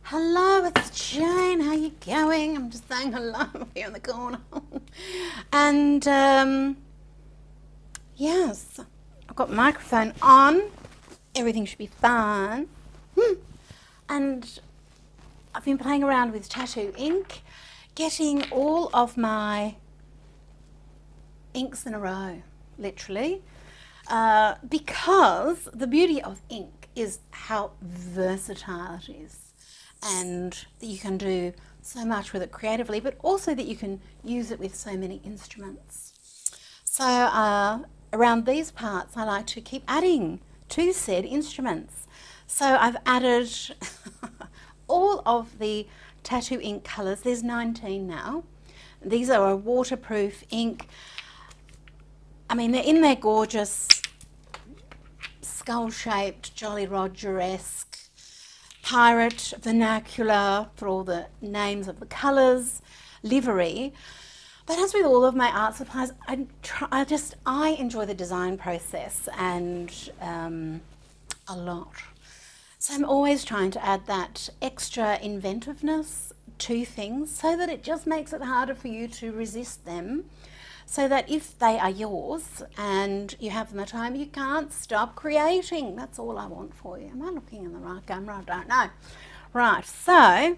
Hello, it's Jane. How you going? I'm just saying hello here in the corner. And yes, I've got the microphone on. Everything should be fine. And I've been playing around with tattoo ink, getting all of my inks in a row, literally, because the beauty of ink is how versatile it is, and that you can do so much with it creatively, but also that you can use it with so many instruments. So around these parts I like to keep adding to said instruments. So I've added all of the tattoo ink colours. There's 19 now. These are a waterproof ink. I mean, they're in their gorgeous skull-shaped, Jolly Roger-esque, pirate, vernacular, for all the names of the colours, livery. But as with all of my art supplies, I enjoy the design process and a lot. So I'm always trying to add that extra inventiveness to things so that it just makes it harder for you to resist them. So that if they are yours and you have them at home, you can't stop creating. That's all I want for you. Am I looking in the right camera? I don't know. Right, so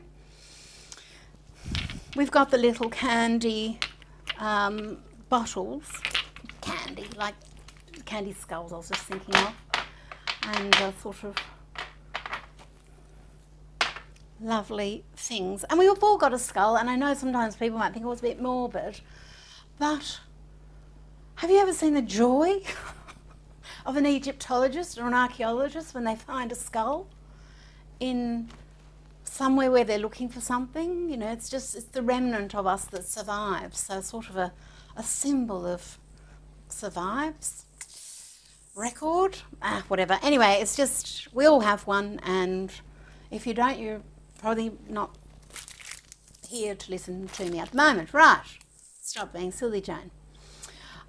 we've got the little candy bottles. Candy, like candy skulls I was just thinking of. And sort of lovely things. And we've all got a skull, and I know sometimes people might think it was a bit morbid, but have you ever seen the joy of an Egyptologist or an archaeologist when they find a skull in somewhere where they're looking for something? You know, it's the remnant of us that survives. So sort of a symbol of survives, record, whatever. Anyway, it's just, we all have one, and if you don't, you're probably not here to listen to me at the moment. Right. Stop being silly, Jane.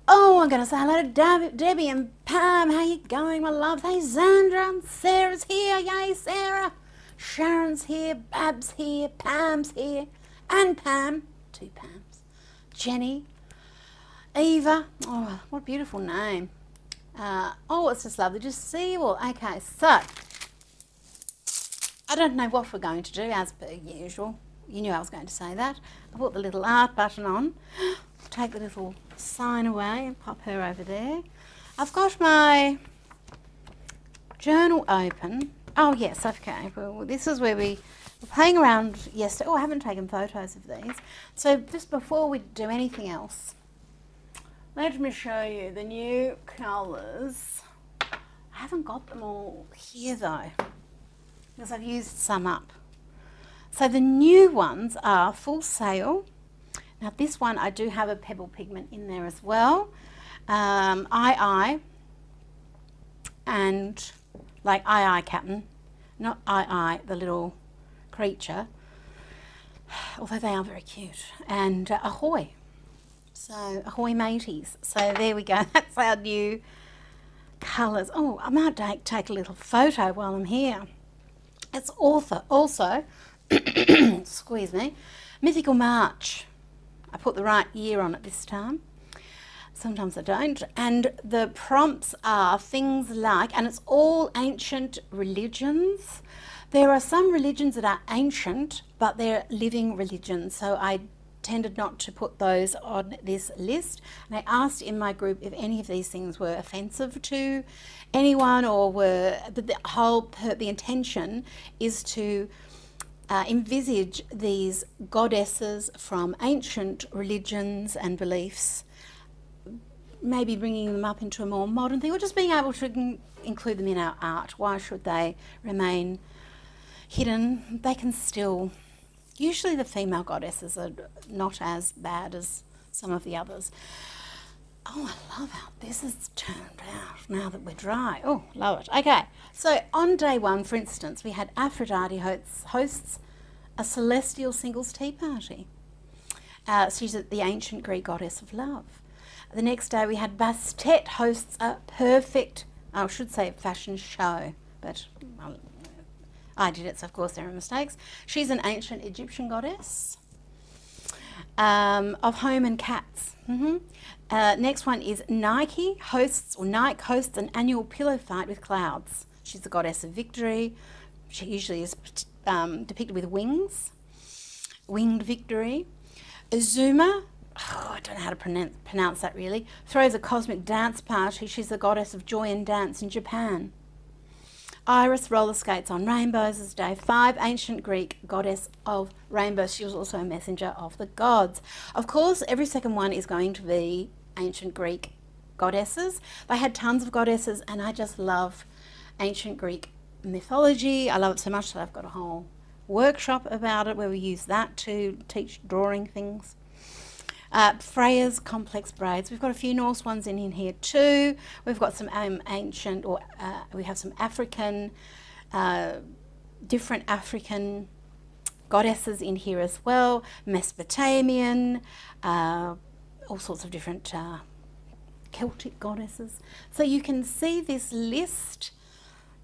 Oh, I'm going to say hello to Debbie and Pam. How you going, my loves? Hey, Zandra. Sarah's here. Yay, Sarah. Sharon's here. Bab's here. Pam's here. And Pam. 2 Pams. Jenny. Eva. Oh, what a beautiful name. Oh, it's just lovely to see you all. Okay, so I don't know what we're going to do, as per usual. You knew I was going to say that. I put the little art button on, take the little sign away and pop her over there. I've got my journal open. Oh yes, okay. Well, this is where we were playing around yesterday. Oh, I haven't taken photos of these. So just before we do anything else, let me show you the new colours. I haven't got them all here though, because I've used some up. So the new ones are Full Sail. Now this one I do have a pebble pigment in there as well. II and like II Captain, not II the little creature, although they are very cute. And Ahoy. So Ahoy mateys. So there we go. That's our new colours. Oh, I might take a little photo while I'm here. It's also excuse me, Mythical March. I put the right year on it this time. Sometimes I don't. And the prompts are things like, and it's all ancient religions. There are some religions that are ancient, but they're living religions. So I tended not to put those on this list. And I asked in my group if any of these things were offensive to anyone, or the intention is to envisage these goddesses from ancient religions and beliefs, maybe bringing them up into a more modern thing, or just being able to include them in our art. Why should they remain hidden? They can still, usually the female goddesses are not as bad as some of the others. Oh, I love how this has turned out now that we're dry. Oh, love it. Okay, so on day 1, for instance, we had Aphrodite hosts a celestial singles tea party. She's the ancient Greek goddess of love. The next day we had Bastet hosts a perfect, I should say fashion show, but I did it, so of course there are mistakes. She's an ancient Egyptian goddess of home and cats. Next one is Nike hosts an annual pillow fight with clouds. She's the goddess of victory. She usually is depicted with wings, winged victory. Azuma, I don't know how to pronounce that really, throws a cosmic dance party. She's the goddess of joy and dance in Japan. Iris roller skates on rainbows as day 5, ancient Greek goddess of rainbows. She was also a messenger of the gods. Of course, every second one is going to be ancient Greek goddesses. They had tons of goddesses, and I just love ancient Greek mythology. I love it so much that I've got a whole workshop about it where we use that to teach drawing things. Freya's complex braids. We've got a few Norse ones in here too. We've got some ancient, or we have some African, different African goddesses in here as well. Mesopotamian, all sorts of different Celtic goddesses. So you can see this list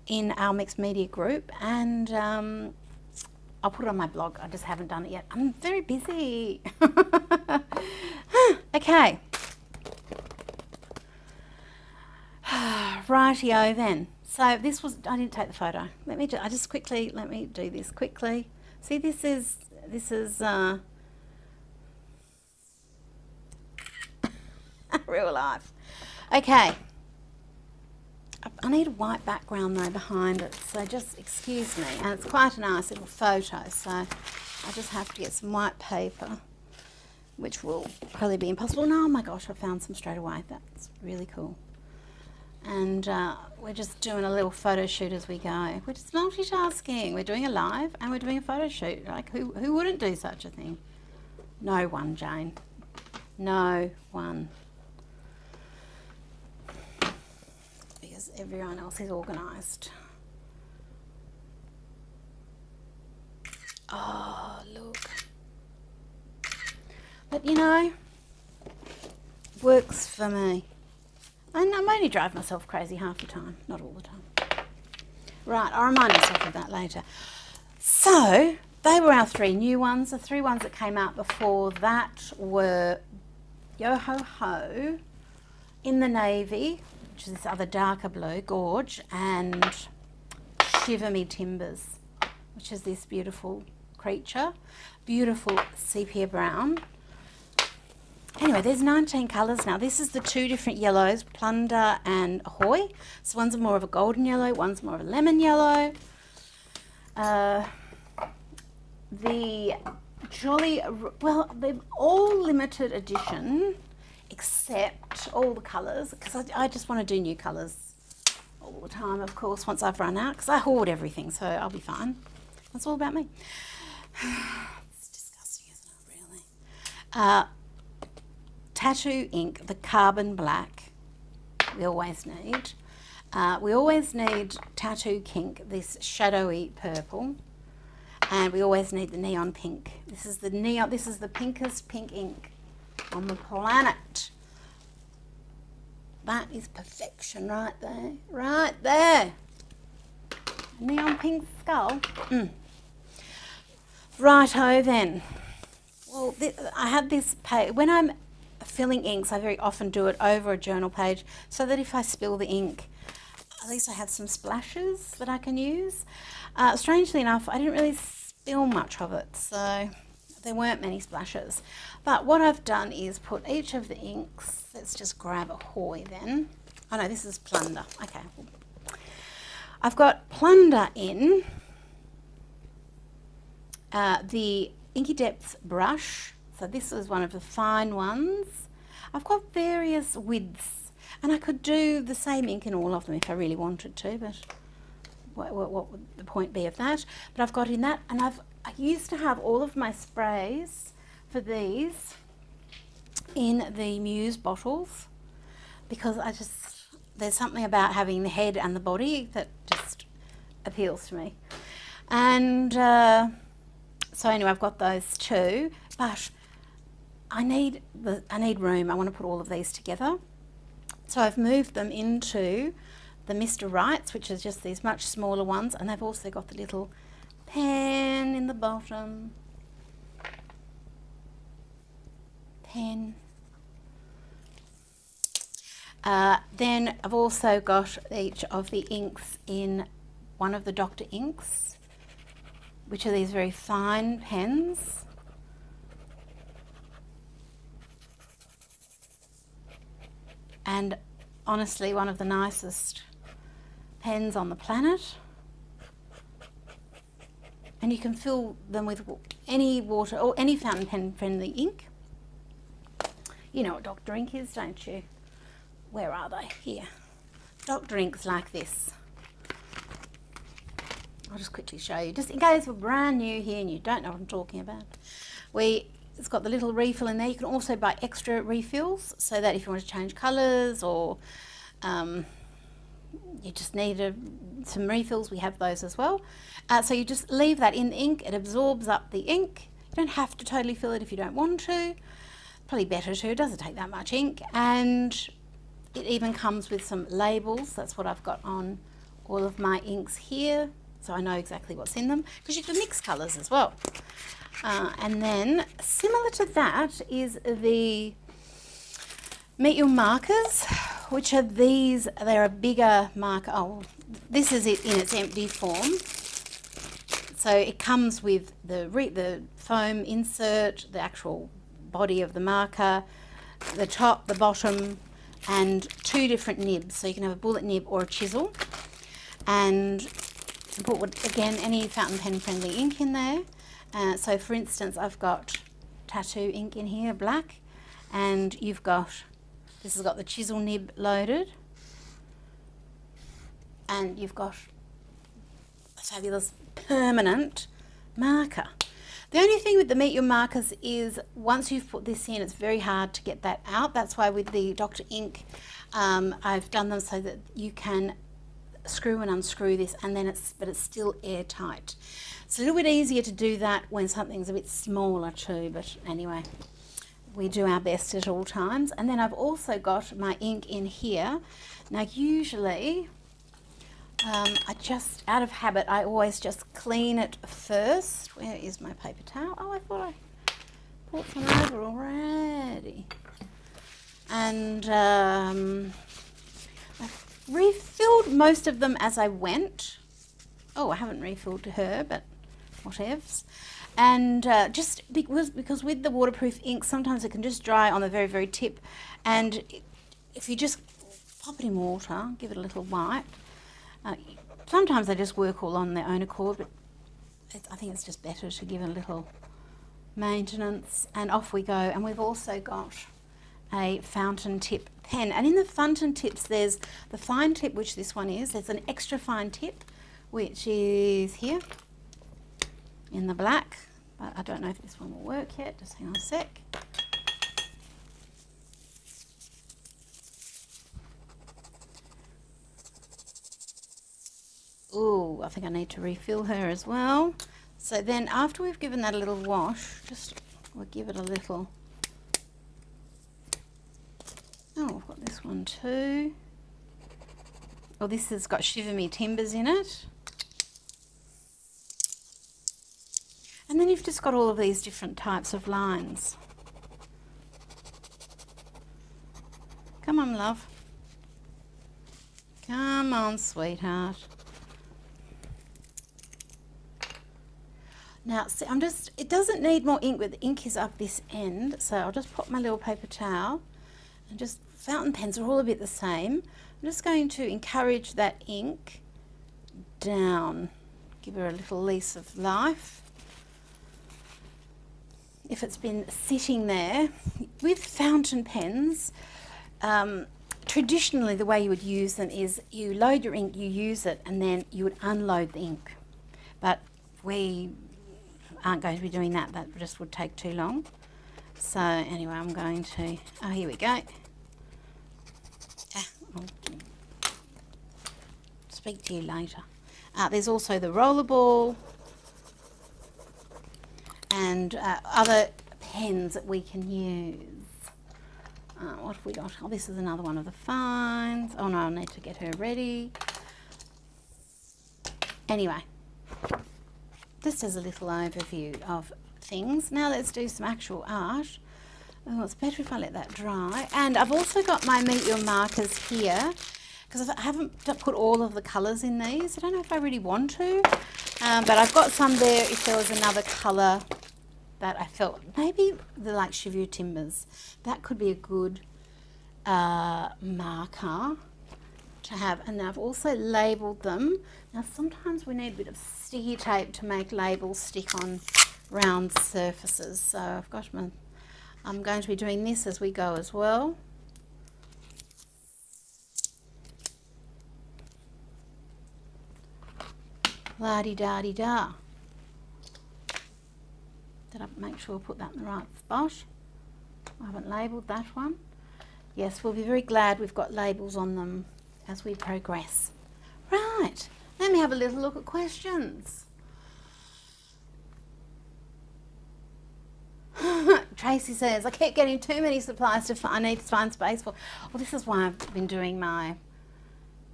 in our mixed media group, and I'll put it on my blog. I just haven't done it yet. I'm very busy. Okay. Rightio then. So this was, I didn't take the photo. Let me do this quickly. See, this is real life. Okay. I need a white background though behind it, so just excuse me. And it's quite a nice little photo, so I just have to get some white paper, which will probably be impossible. No, oh my gosh, I found some straight away. That's really cool. And we're just doing a little photo shoot as we go. We're just multitasking. We're doing a live and we're doing a photo shoot. Like, who wouldn't do such a thing? No one, Jane. No one. Because everyone else is organised. Oh, look. But you know, works for me. And I only drive myself crazy half the time, not all the time. Right, I'll remind myself of that later. So, they were our 3 new ones. The 3 ones that came out before that were Yo Ho Ho in the navy, which is this other darker blue, Gorge, and Shiver Me Timbers, which is this beautiful creature, beautiful sepia brown. Anyway, there's 19 colours now. This is the 2 different yellows, Plunder and Ahoy. So one's more of a golden yellow, one's more of a lemon yellow. The Jolly, well, they're all limited edition, except all the colours, because I just want to do new colours all the time, of course, once I've run out, because I hoard everything, so I'll be fine. That's all about me. It's disgusting, isn't it, really? Tattoo ink, the carbon black, we always need. We always need tattoo kink, this shadowy purple, and we always need the neon pink. This is the pinkest pink ink on the planet. That is perfection right there, right there. Neon pink skull. Righto then. Well, I had this page, when I'm filling inks, I very often do it over a journal page so that if I spill the ink, at least I have some splashes that I can use. Strangely enough, I didn't really spill much of it, so there weren't many splashes. But what I've done is put each of the inks, let's just grab Ahoy then. Oh no, this is Plunder. Okay. I've got Plunder in the Inky Depth brush. So this is one of the fine ones. I've got various widths, and I could do the same ink in all of them if I really wanted to, but what would the point be of that? But I've got in that, and I used to have all of my sprays for these in the Muse bottles, because there's something about having the head and the body that just appeals to me. And so anyway, I've got those 2, but I need room. I want to put all of these together. So I've moved them into the Mr. Wrights, which is just these much smaller ones, and they've also got the little pen in the bottom, pen. Then I've also got each of the inks in one of the Dr. Inks, which are these very fine pens. And honestly, one of the nicest pens on the planet. And you can fill them with any water or any fountain pen friendly ink. You know what Dr. Ink is, don't you? Where are they? Here. Dr. Inks like this. I'll just quickly show you, just in case we're brand new here and you don't know what I'm talking about. It's got the little refill in there. You can also buy extra refills so that if you want to change colours or you just need some refills, we have those as well. So you just leave that in the ink. It absorbs up the ink. You don't have to totally fill it if you don't want to. Probably better to. It doesn't take that much ink. And it even comes with some labels. That's what I've got on all of my inks here. So I know exactly what's in them, because you can mix colours as well. And then similar to that is the Meet Your Markers, which are these. They're a bigger marker. Oh, this is it in its empty form. So it comes with the foam insert, the actual body of the marker, the top, the bottom, and 2 different nibs. So you can have a bullet nib or a chisel. And put, again, any fountain pen friendly ink in there. So for instance, I've got tattoo ink in here, black, and this has got the chisel nib loaded, and you've got a fabulous permanent marker. The only thing with the Meet Your Markers is once you've put this in, it's very hard to get that out. That's why with the Dr. Ink, I've done them so that you can screw and unscrew this, and then but it's still airtight. It's a little bit easier to do that when something's a bit smaller too, but anyway, we do our best at all times. And then I've also got my ink in here. Now usually, out of habit, I always just clean it first. Where is my paper towel? Oh, I thought I brought some over already. And I've refilled most of them as I went. Oh, I haven't refilled her, but whatevs. And just because with the waterproof ink, sometimes it can just dry on the very, very tip. And if you just pop it in water, give it a little wipe. Sometimes they just work all on their own accord, but I think it's just better to give it a little maintenance. And off we go. And we've also got a fountain tip pen. And in the fountain tips, there's the fine tip, which this one is. There's an extra fine tip, which is here in the black. But I don't know if this one will work yet. Just hang on a sec. Ooh, I think I need to refill her as well. So then after we've given that a little wash, we'll give it a little. Oh, I've got this one too. Oh, this has got Shiver Me Timbers in it. And then you've just got all of these different types of lines. Come on, love. Come on, sweetheart. Now, see, it doesn't need more ink, but the ink is up this end. So I'll just pop my little paper towel, and just fountain pens are all a bit the same. I'm just going to encourage that ink down. Give her a little lease of life. If it's been sitting there, with fountain pens, traditionally the way you would use them is you load your ink, you use it, and then you would unload the ink. But we aren't going to be doing that. That just would take too long. So anyway, I'm going to, oh, here we go. I'll speak to you later. There's also the rollerball and other pens that we can use. What have we got? Oh, this is another one of the fines. Oh no, I need to get her ready. Anyway, This is a little overview of things. Now let's do some actual art. Oh, it's better if I let that dry. And I've also got my Meet Your markers here, because I haven't put all of the colours in these. I don't know if I really want to, but I've got some there if there was another colour that I felt, maybe the like Shivu Timbers. That could be a good marker to have. And I've also labelled them. Now sometimes we need a bit of sticky tape to make labels stick on round surfaces. So I've got my, I'm going to be doing this as we go as well. La-di-da-di-da. Did I make sure I put that in the right spot? I haven't labelled that one. Yes, we'll be very glad we've got labels on them as we progress. Right, let me have a little look at questions. Tracy says, I keep getting too many supplies to find, I need to find space for. Well, this is why I've been doing my,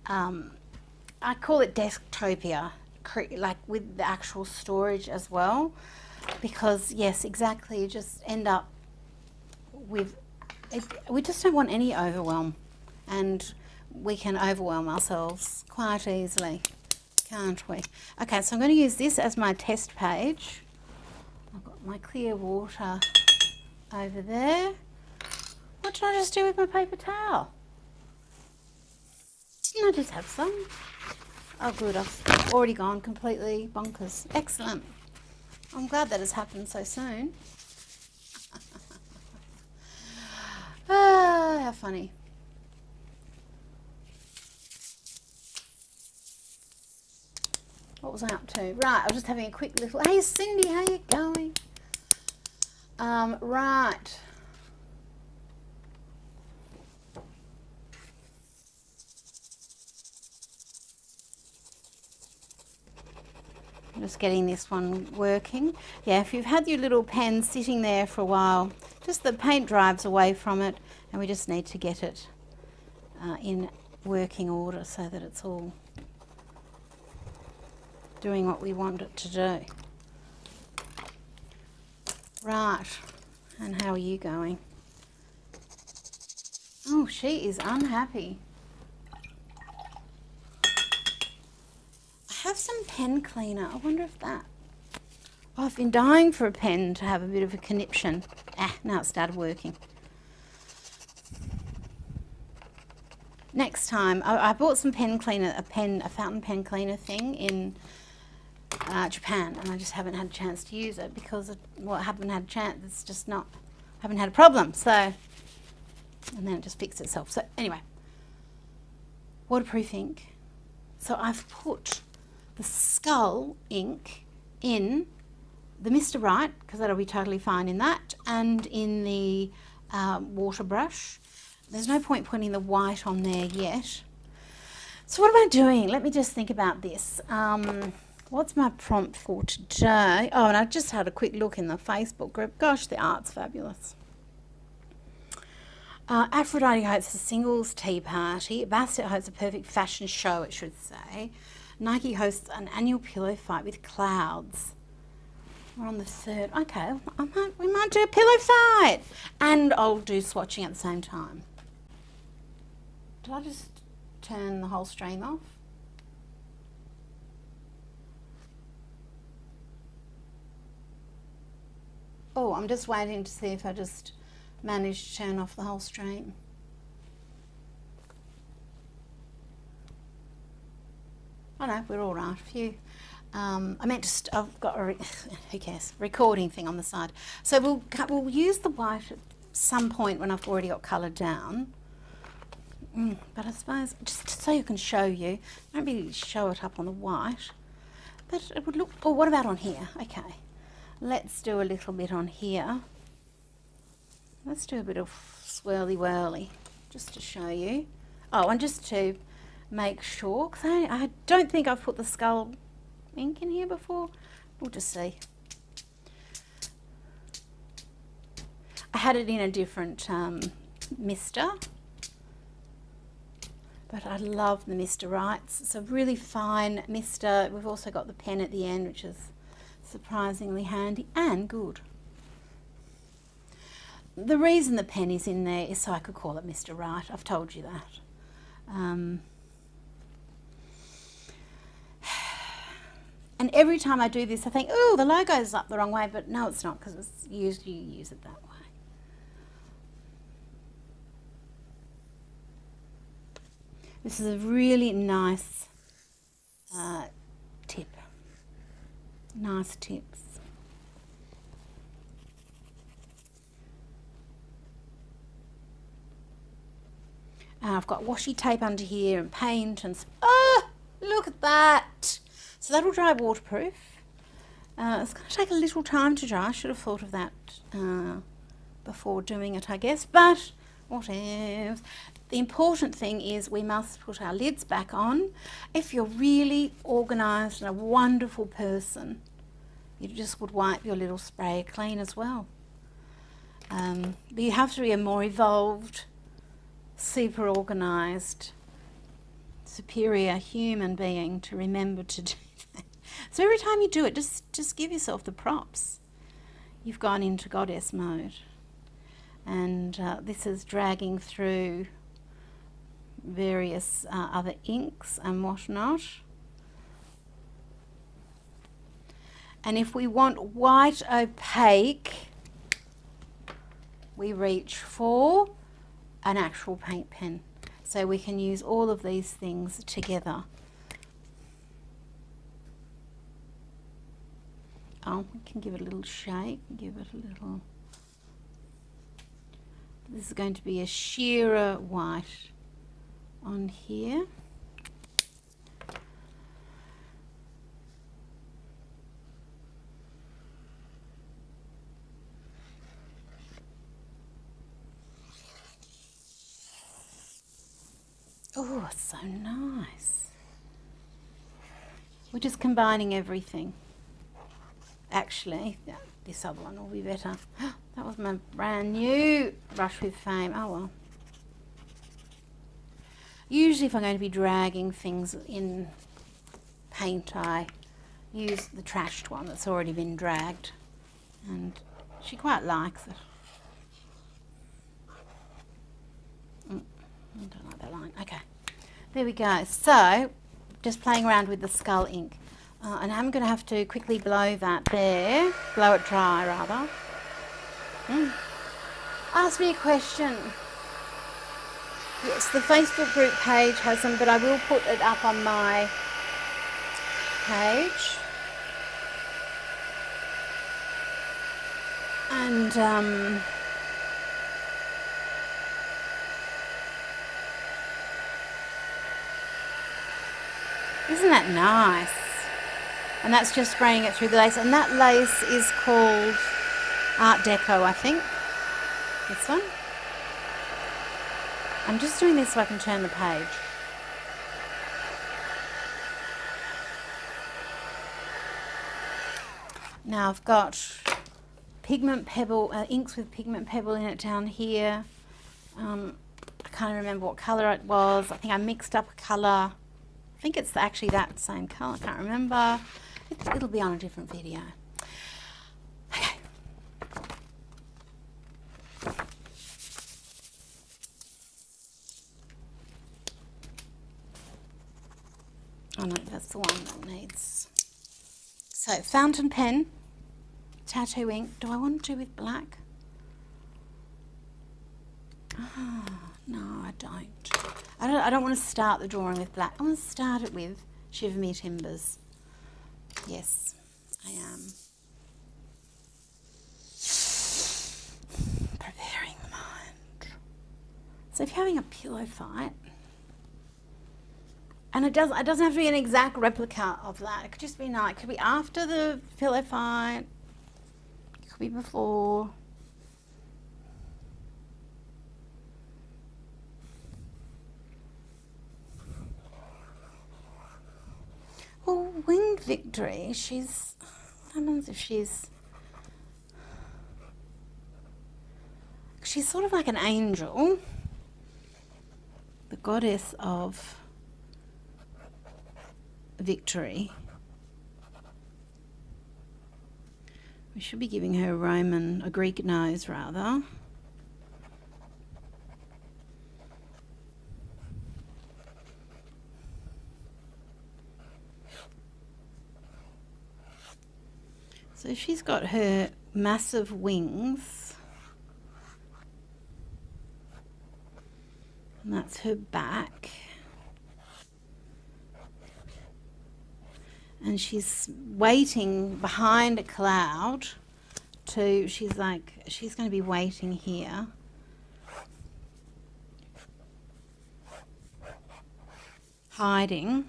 I call it Desktopia, like with the actual storage as well, because yes, exactly, you just end up with it, we just don't want any overwhelm, and we can overwhelm ourselves quite easily, can't we? Okay, so I'm going to use this as my test page. I've got my clear water over there. What did I just do with my paper towel? Didn't I just have some? Oh good, I've already gone completely bonkers. Excellent. I'm glad that has happened so soon. Ah, how funny. What was I up to? Right, I was just having a quick little, hey Cindy, how you going? Right. I'm just getting this one working. Yeah, if you've had your little pen sitting there for a while, just the paint drives away from it, and we just need to get it in working order so that it's all doing what we want it to do. Right, and how are you going? Oh, she is unhappy. I have some pen cleaner. I wonder if that... Oh, I've been dying for a pen to have a bit of a conniption. Ah, now it started working. Next time, I bought some pen cleaner, a fountain pen cleaner thing in Japan, and I just haven't had a chance to use it because I haven't had a chance. It's just not, haven't had a problem. So, and then it just fixed itself. So anyway, waterproof ink. So I've put the skull ink in the Mr. Right, because that'll be totally fine in that, and in the water brush. There's no point putting the white on there yet. So what am I doing? Let me just think about this. What's my prompt for today? Oh, and I just had a quick look in the Facebook group. Gosh, the art's fabulous. Aphrodite hosts a singles tea party. Bastet hosts a perfect fashion show, it should say. Nike hosts an annual pillow fight with clouds. We're on the 3rd. Okay, we might do a pillow fight. And I'll do swatching at the same time. Did I just turn the whole stream off? Oh, I'm just waiting to see if I just managed to turn off the whole stream. Oh no, we're all right. I meant to, I've got a, who cares, recording thing on the side. So we'll use the white at some point when I've already got colour down. But I suppose, just so you can show you, don't really show it up on the white, but it would look, oh, what about on here? Okay, let's do a little bit on here. Let's do a bit of swirly whirly, just to show you. Oh, and just to make sure, because I don't think I've put the skull ink in here before. We'll just see. I had it in a different mister, but I love the Mr. Rights. It's a really fine mister. We've also got the pen at the end, which is surprisingly handy and good. The reason the pen is in there is so I could call it Mr. Right. I've told you that. And every time I do this I think, oh, the logo's up the wrong way, but no, it's not, because it's used, you use it that way. This is a really nice tip. Nice tips. And I've got washi tape under here and paint and... Oh, look at that! So that'll dry waterproof. It's going to take a little time to dry. I should have thought of that before doing it, I guess. But whatever. The important thing is we must put our lids back on. If you're really organised and a wonderful person, you just would wipe your little spray clean as well. But you have to be a more evolved, super organised, superior human being to remember to do that. So every time you do it, just give yourself the props. You've gone into goddess mode. And this is dragging through various other inks and whatnot. And if we want white opaque, we reach for an actual paint pen. So we can use all of these things together. Oh, we can give it a little shake, give it a little... This is going to be a sheerer white on here. Oh, it's so nice. We're just combining everything. Actually, this other one will be better. That was my brand new brush with fame. Oh well. Usually if I'm going to be dragging things in paint, I use the trashed one that's already been dragged. And she quite likes it. I don't like that line. Okay. There we go. So, just playing around with the skull ink. And I'm going to have to quickly blow that there. Blow it dry, rather. Ask me a question. Yes, the Facebook group page has them, but I will put it up on my page. And isn't that nice? And that's just spraying it through the lace. And that lace is called Art Deco, I think. This one. I'm just doing this so I can turn the page. Now I've got pigment pebble, inks with pigment pebble in it down here. I can't remember what colour it was. I think I mixed up a colour. I think it's actually that same colour. I can't remember. It'll be on a different video. Okay. Oh no, that's the one that needs. So, fountain pen, tattoo ink. Do I want to do with black? Oh, no, I don't. I don't want to start the drawing with black. I want to start it with Shiver Me Timbers. Yes, I am. Preparing the mind. So if you're having a pillow fight, and it doesn't have to be an exact replica of that. It could just be nice. It could be after the pillow fight. It could be before. Well, Winged Victory, she's... What happens if she's sort of like an angel. The goddess of victory. We should be giving her a Greek nose rather. So she's got her massive wings, and that's her back, and she's waiting behind a cloud to, she's going to be waiting here. Hiding.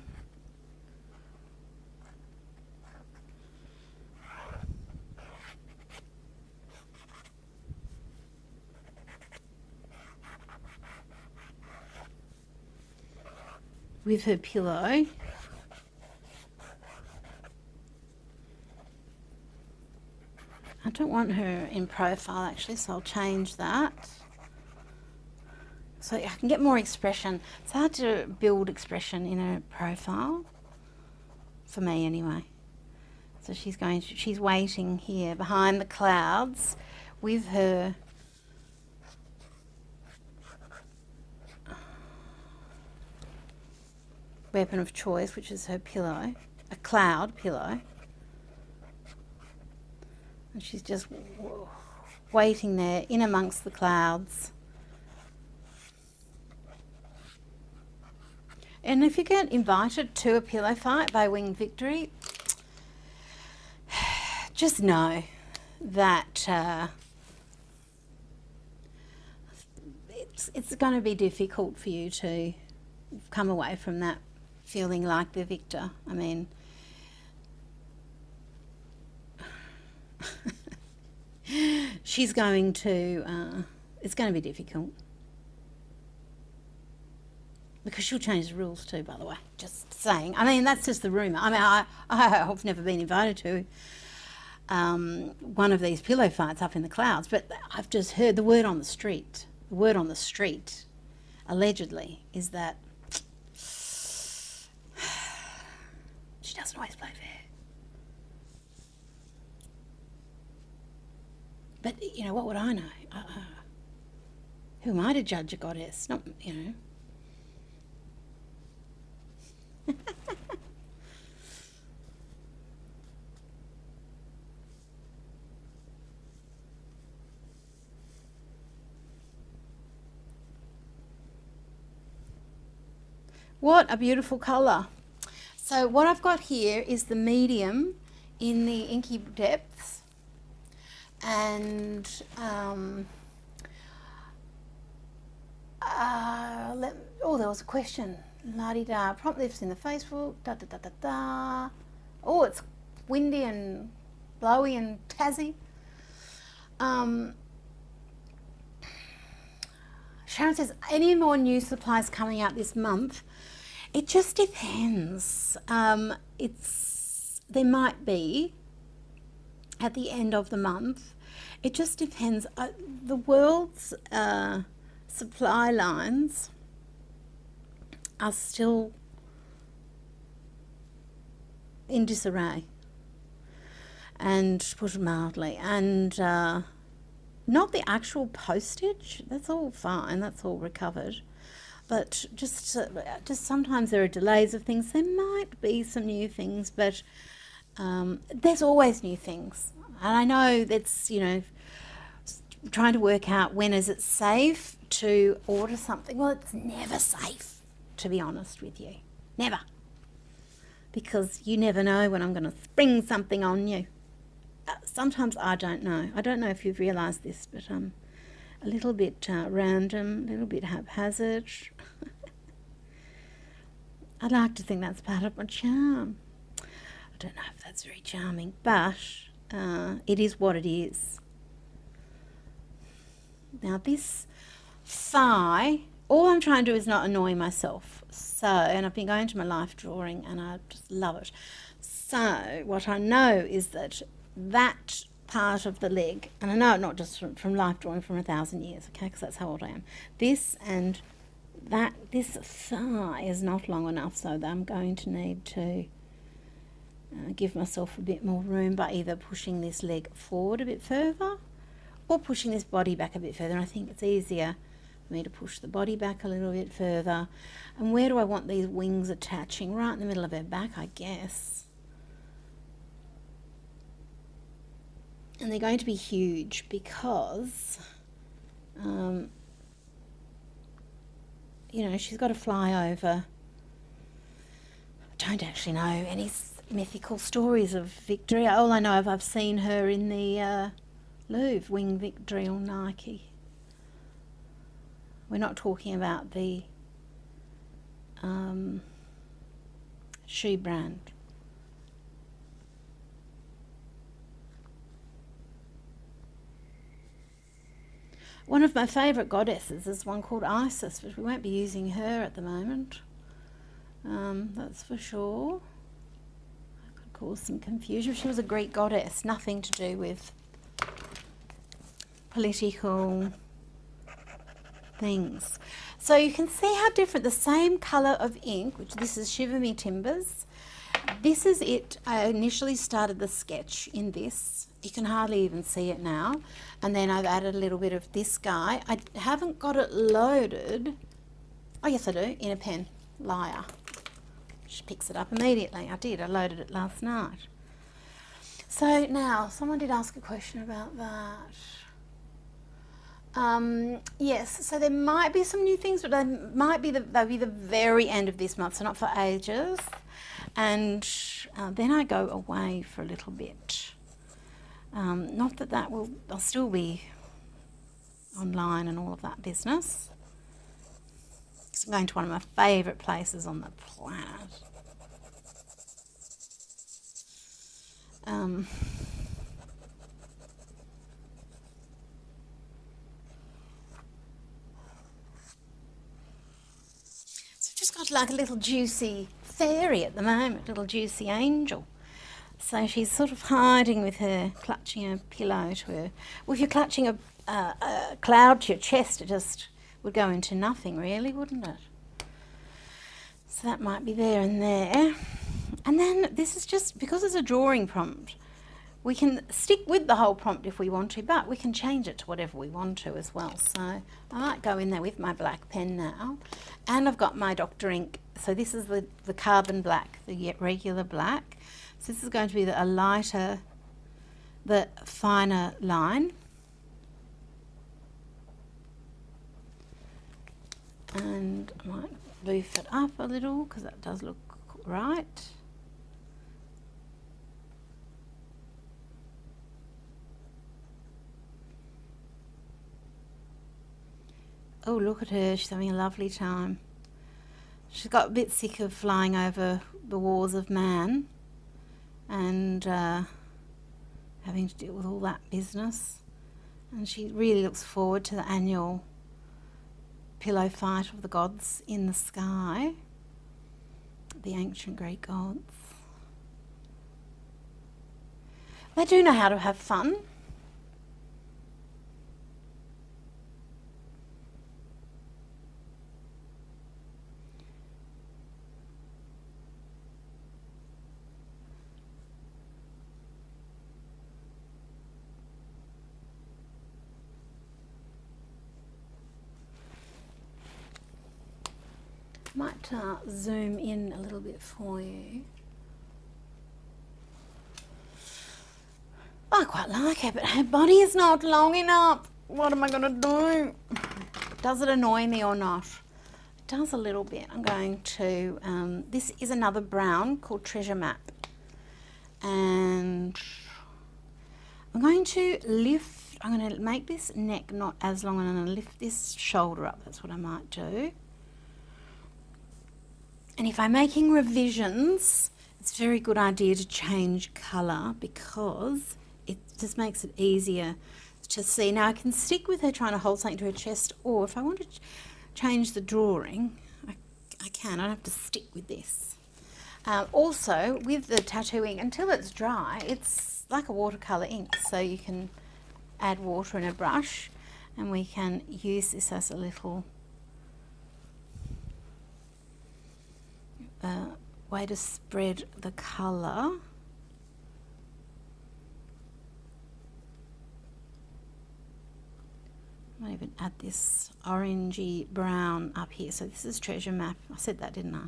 With her pillow. I don't want her in profile actually, so I'll change that. So I can get more expression. It's hard to build expression in a profile, for me anyway. So she's waiting here behind the clouds with her weapon of choice, which is her pillow, a cloud pillow. And she's just waiting there in amongst the clouds. And if you get invited to a pillow fight by Winged Victory, just know that it's going to be difficult for you to come away from that feeling like the victor. I mean, she's going to, it's going to be difficult. Because she'll change the rules too, by the way, just saying. I mean, that's just the rumour. I mean, I've never been invited to one of these pillow fights up in the clouds, but I've just heard the word on the street. The word on the street, allegedly, is that she doesn't always play fair. But, you know, what would I know? Who am I to judge a goddess? Not, you know. What a beautiful colour. So what I've got here is the medium in the inky depths, and oh, there was a question. La-di-da, prompt lifts in the Facebook, da-da-da-da-da. Oh, it's windy and blowy and Tassie. Sharon says, any more new supplies coming out this month? It just depends. There might be at the end of the month. It just depends. The world's supply lines are still in disarray, and to put it mildly, and not the actual postage, that's all fine, that's all recovered, but just sometimes there are delays of things. There might be some new things, but there's always new things. And I know that's, you know, trying to work out when is it safe to order something. Well, it's never safe, to be honest with you. Never. Because you never know when I'm going to spring something on you. Sometimes I don't know. I don't know if you've realised this, but I'm a little bit random, a little bit haphazard. I'd like to think that's part of my charm. I don't know if that's very charming, but it is what it is. Now this thigh, all I'm trying to do is not annoy myself. So, and I've been going to my life drawing and I just love it. So what I know is that part of the leg, and I know it not just from life drawing from 1,000 years, okay, because that's how old I am. This and this thigh is not long enough, so that I'm going to need to give myself a bit more room by either pushing this leg forward a bit further or pushing this body back a bit further. And I think it's easier for me to push the body back a little bit further. And where do I want these wings attaching? Right in the middle of her back, I guess. And they're going to be huge because, you know, she's got to fly over. I don't actually know any mythical stories of Victory. All I know of, I've seen her in the Louvre, Wing Victory or Nike. We're not talking about the shoe brand. One of my favourite goddesses is one called Isis, but we won't be using her at the moment. That's for sure. That could cause some confusion. She was a Greek goddess, nothing to do with political things. So you can see how different, the same colour of ink, which this is Shiver Me Timbers. This is it. I initially started the sketch in this. You can hardly even see it now. And then I've added a little bit of this guy. I haven't got it loaded. Oh yes I do, in a pen. Liar. She picks it up immediately. I did, I loaded it last night. So now, someone did ask a question about that. Yes, so there might be some new things, but they'll be the very end of this month, so not for ages. And then I go away for a little bit. Not that I'll still be online and all of that business. I'm going to one of my favourite places on the planet. Just got like a little juicy fairy at the moment, little juicy angel. So she's sort of hiding with her, clutching a pillow to her. Well, if you're clutching a cloud to your chest, it just would go into nothing really, wouldn't it? So that might be there and there. And then this is just, because it's a drawing prompt, we can stick with the whole prompt if we want to, but we can change it to whatever we want to as well. So I might go in there with my black pen now. And I've got my Dr. Ink. So this is the carbon black, the regular black. So this is going to be a lighter, the finer line. And I might boof it up a little because that does look right. Oh, look at her, she's having a lovely time. She's got a bit sick of flying over the wars of man and having to deal with all that business. And she really looks forward to the annual pillow fight of the gods in the sky, the ancient Greek gods. They do know how to have fun. Might zoom in a little bit for you. I quite like her, but her body is not long enough. What am I going to do? Does it annoy me or not? It does a little bit. I'm going to, this is another brown called Treasure Map. And I'm going to lift, I'm going to make this neck not as long, and I'm going to lift this shoulder up. That's what I might do. And if I'm making revisions, it's a very good idea to change colour because it just makes it easier to see. Now I can stick with her trying to hold something to her chest, or if I want to change the drawing, I can. I don't have to stick with this. Also, with the tattoo ink, until it's dry, it's like a watercolour ink, so you can add water in a brush and we can use this as a little way to spread the colour. might even add this orangey brown up here. So this is Treasure Map. I said that, didn't I?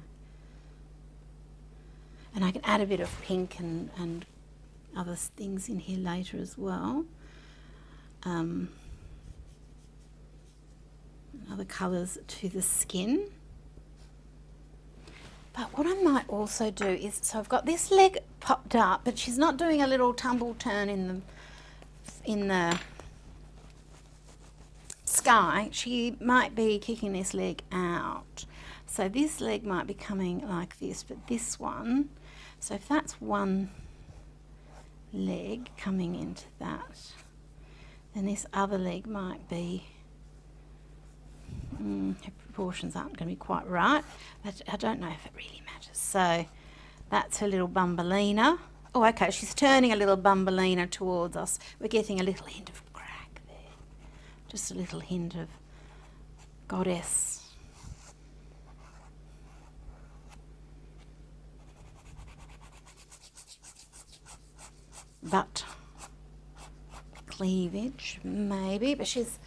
And I can add a bit of pink and other things in here later as well. Other colours to the skin. But what I might also do is, so I've got this leg popped up, but she's not doing a little tumble turn in the sky. She might be kicking this leg out. So this leg might be coming like this, but this one, so if that's one leg coming into that, then this other leg might be, her proportions aren't going to be quite right, but I don't know if it really matters. So that's her little Bumbleina. Oh, okay, she's turning a little Bumbleina towards us. We're getting a little hint of crack there. Just a little hint of goddess. But cleavage, maybe, but she's,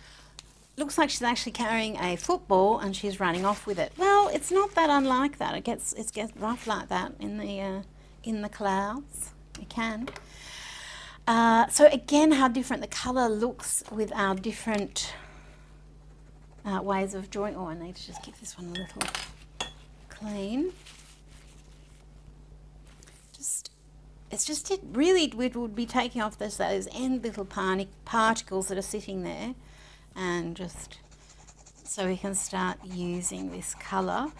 looks like she's actually carrying a football and she's running off with it. Well, it's not that unlike that. It gets rough like that in the clouds. It can. So again, how different the colour looks with our different ways of drawing. Oh, I need to just give this one a little clean. It's just it really, it would be taking off those end little particles that are sitting there, and just so we can start using this colour.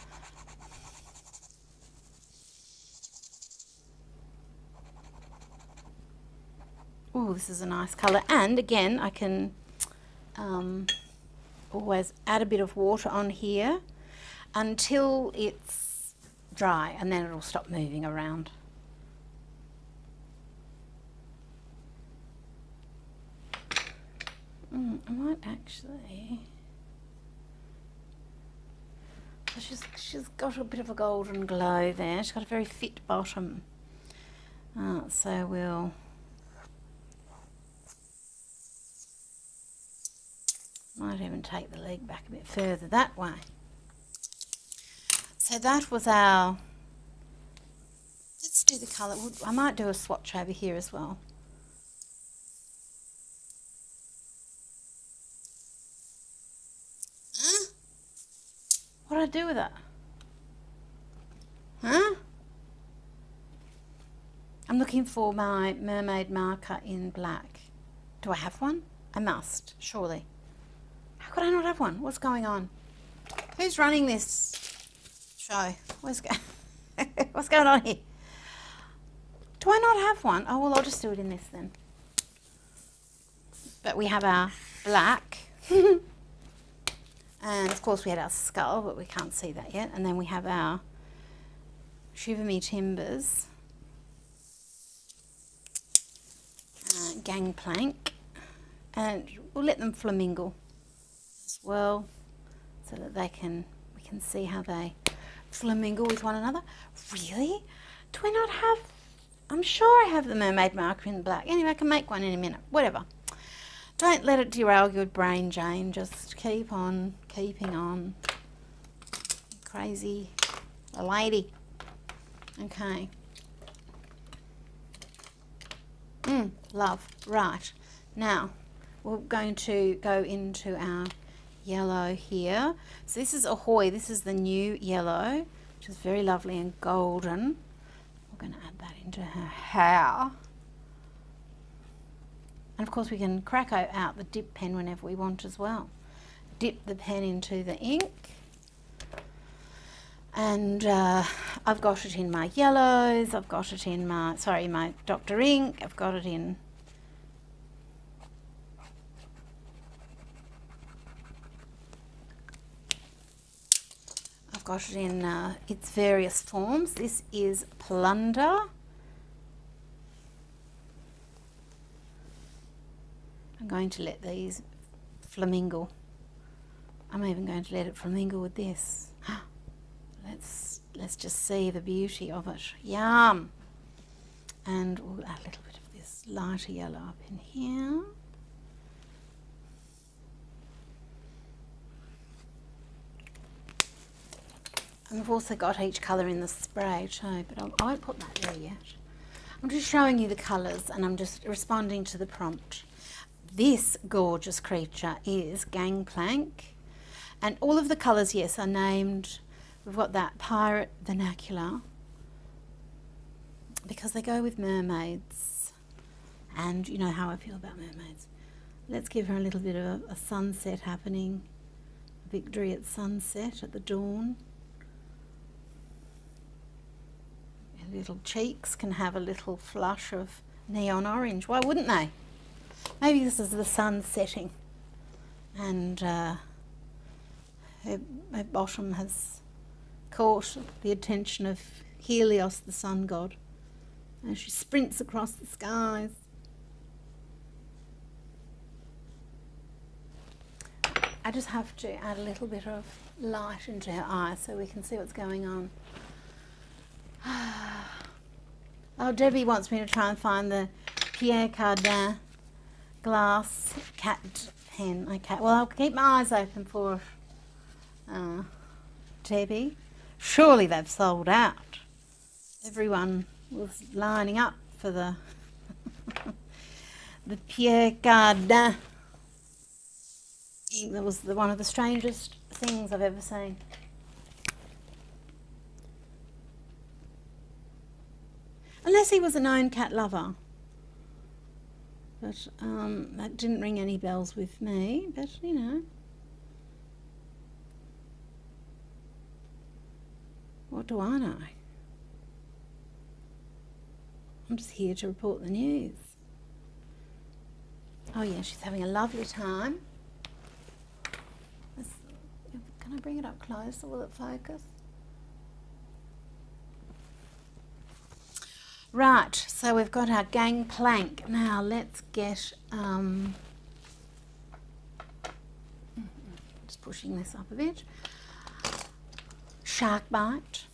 Oh, this is a nice colour, and again I can always add a bit of water on here until it's dry, and then it'll stop moving around. I might actually. So she's got a bit of a golden glow there. She's got a very fit bottom. So we'll might even take the leg back a bit further that way. So that was our. Let's do the colour. I might do a swatch over here as well. What do I do with it? Huh? I'm looking for my mermaid marker in black. Do I have one? I must, surely. How could I not have one? What's going on? Who's running this show? What's going on here? Do I not have one? Oh, well, I'll just do it in this then. But we have our black. And of course we had our skull, but we can't see that yet. And then we have our Shiver Me Timbers, Gangplank, and we'll let them flamingle as well, so that we can see how they flamingle with one another. Really? Do I not have? I'm sure I have the mermaid marker in black. Anyway, I can make one in a minute. Whatever. Don't let it derail your brain, Jane. Just keep on keeping on. Crazy lady. Okay. Love. Right. Now, we're going to go into our yellow here. So this is Ahoy. This is the new yellow, which is very lovely and golden. We're going to add that into her hair. And of course we can crack out the dip pen whenever we want as well. Dip the pen into the ink. And I've got it in my yellows, I've got it in my, my Dr. Ink, I've got it in its various forms. This is Plunder. I'm going to let these flamingle. I'm even going to let it flamingle with this. Let's just see the beauty of it. Yum! And we'll add a little bit of this lighter yellow up in here. And I've also got each colour in the spray too, but I won't put that there yet. I'm just showing you the colours and I'm just responding to the prompt. This gorgeous creature is Gangplank, and all of the colours, yes, are named. We've got that pirate vernacular because they go with mermaids, and you know how I feel about mermaids. Let's give her a little bit of a sunset happening. Victory at sunset, at the dawn. Her little cheeks can have a little flush of neon orange. Why wouldn't they? Maybe this is the sun setting, and her bottom has caught the attention of Helios, the sun god, as she sprints across the skies. I just have to add a little bit of light into her eye so we can see what's going on. Oh, Debbie wants me to try and find the Pierre Cardin glass cat pen. Okay, well, I'll keep my eyes open for Debbie. Surely they've sold out. Everyone was lining up for the the Pierre Cardin. That was one of the strangest things I've ever seen. Unless he was a known cat lover. But that didn't ring any bells with me, but you know. What do I know? I'm just here to report the news. Oh yeah, she's having a lovely time. Can I bring it up closer? Will it focus? Right, so we've got our Gangplank. Now let's get, just pushing this up a bit. Shark Bite.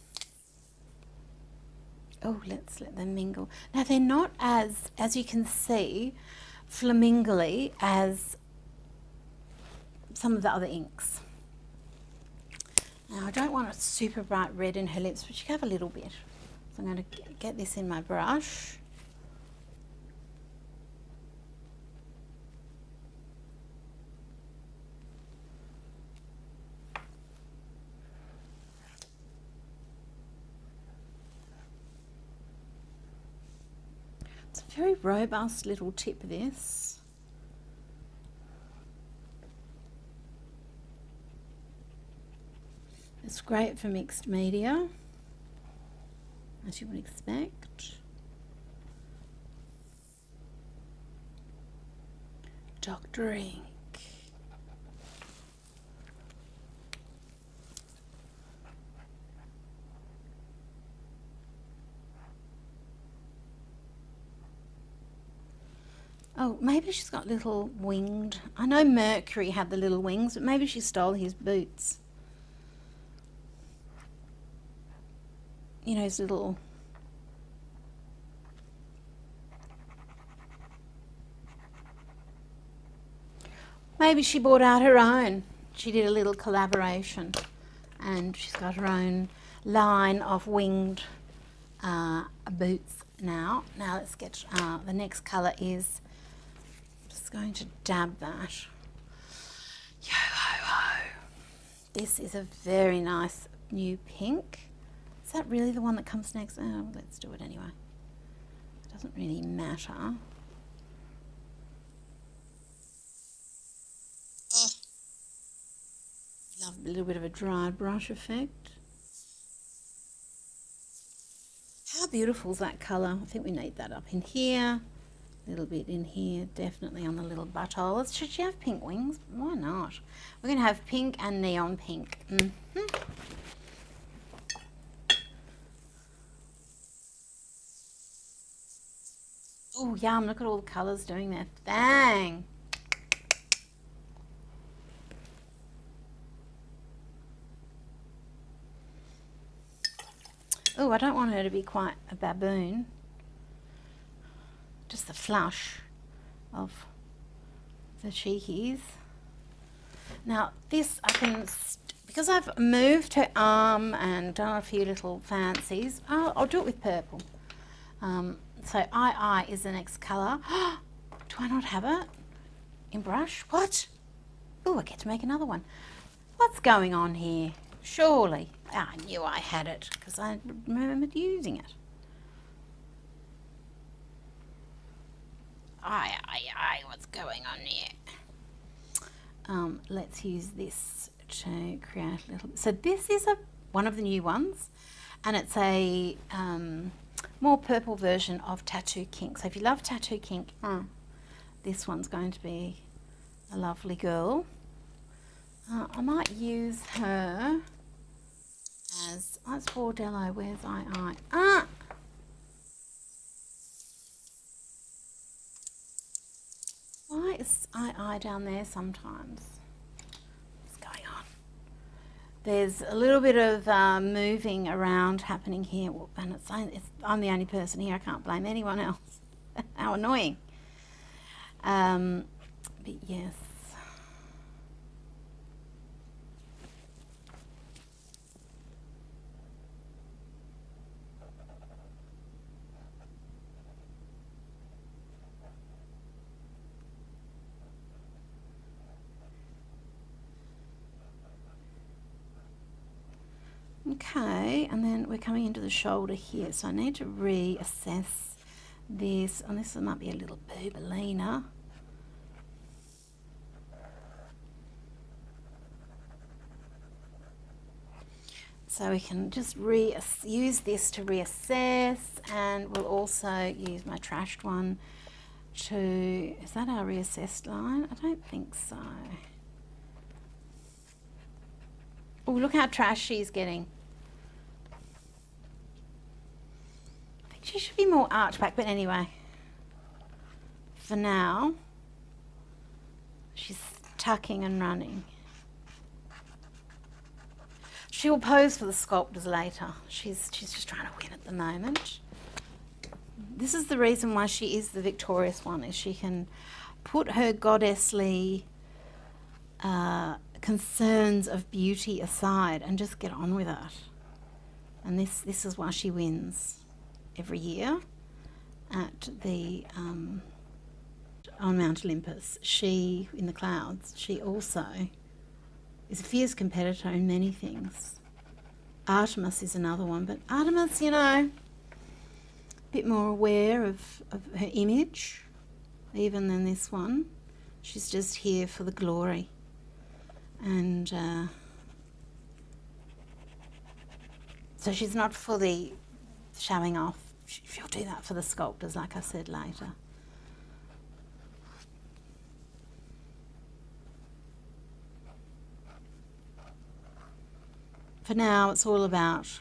Oh, let's let them mingle. Now they're not as you can see, flamingly as some of the other inks. Now I don't want a super bright red in her lips, but she can have a little bit. So I'm going to get this in my brush. It's a very robust little tip, this. It's great for mixed media, as you would expect. Dr. Ink. Oh, maybe she's got little winged. I know Mercury had the little wings, but maybe she stole his boots. You know, his little... Maybe she bought out her own. She did a little collaboration and she's got her own line of winged boots now. Now let's get, the next colour is, I'm just going to dab that. Yo ho ho. This is a very nice new pink. Is that really the one that comes next? Oh, let's do it anyway. It doesn't really matter. Oh, love a little bit of a dry brush effect. How beautiful is that colour? I think we need that up in here. A little bit in here, definitely on the little butthole. Should she have pink wings? Why not? We're going to have pink and neon pink. Oh, yum, look at all the colours doing their thing. Oh, I don't want her to be quite a baboon. Just the flush of the cheekies. Now, this I can, because I've moved her arm and done a few little fancies, I'll do it with purple. So I is the next colour. Do I not have it in brush? What? Oh, I get to make another one. What's going on here? Surely. I knew I had it because I remembered using it. What's going on here? Let's use this to create a little. So this is one of the new ones, and it's a more purple version of Tattoo Kink. So if you love Tattoo Kink, this one's going to be a lovely girl. I might use her as, that's Bordello, where's I? Why is I down there sometimes? What's going on? There's a little bit of moving around happening here, and I'm the only person here. I can't blame anyone else. How annoying. But yes. Okay, and then we're coming into the shoulder here, so I need to reassess this, and this might be a little boobalina. So we can just use this to reassess, and we'll also use my trashed one to, is that our reassessed line? I don't think so. Oh, look how trash she's getting. I think she should be more arched back, but anyway. For now, she's tucking and running. She will pose for the sculptors later. She's just trying to win at the moment. This is the reason why she is the victorious one, is she can put her goddessly concerns of beauty aside and just get on with it. And this is why she wins every year at the on Mount Olympus. She, in the clouds, she also is a fierce competitor in many things. Artemis is another one, but Artemis, you know, a bit more aware of her image even than this one. She's just here for the glory. And so she's not fully showing off. She'll do that for the sculptors, like I said, later. For now, it's all about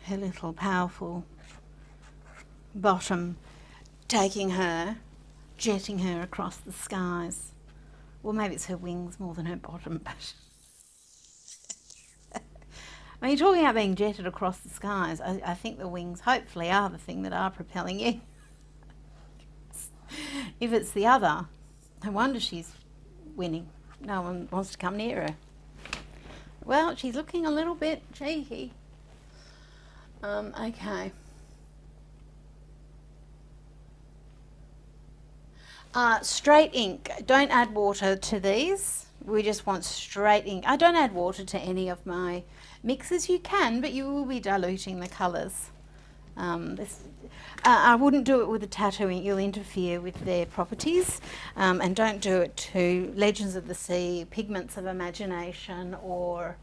her little powerful bottom taking her, jetting her across the skies. Well, maybe it's her wings more than her bottom, but I mean, you're talking about being jetted across the skies. I think the wings hopefully are the thing that are propelling you. If it's the other, no wonder she's winning. No one wants to come near her. Well, she's looking a little bit cheeky. Okay. Straight ink. Don't add water to these. We just want straight ink. I don't add water to any of my mixes. You can, but you will be diluting the colours. I wouldn't do it with a tattoo ink. You'll interfere with their properties. And don't do it to Legends of the Sea, Pigments of Imagination, or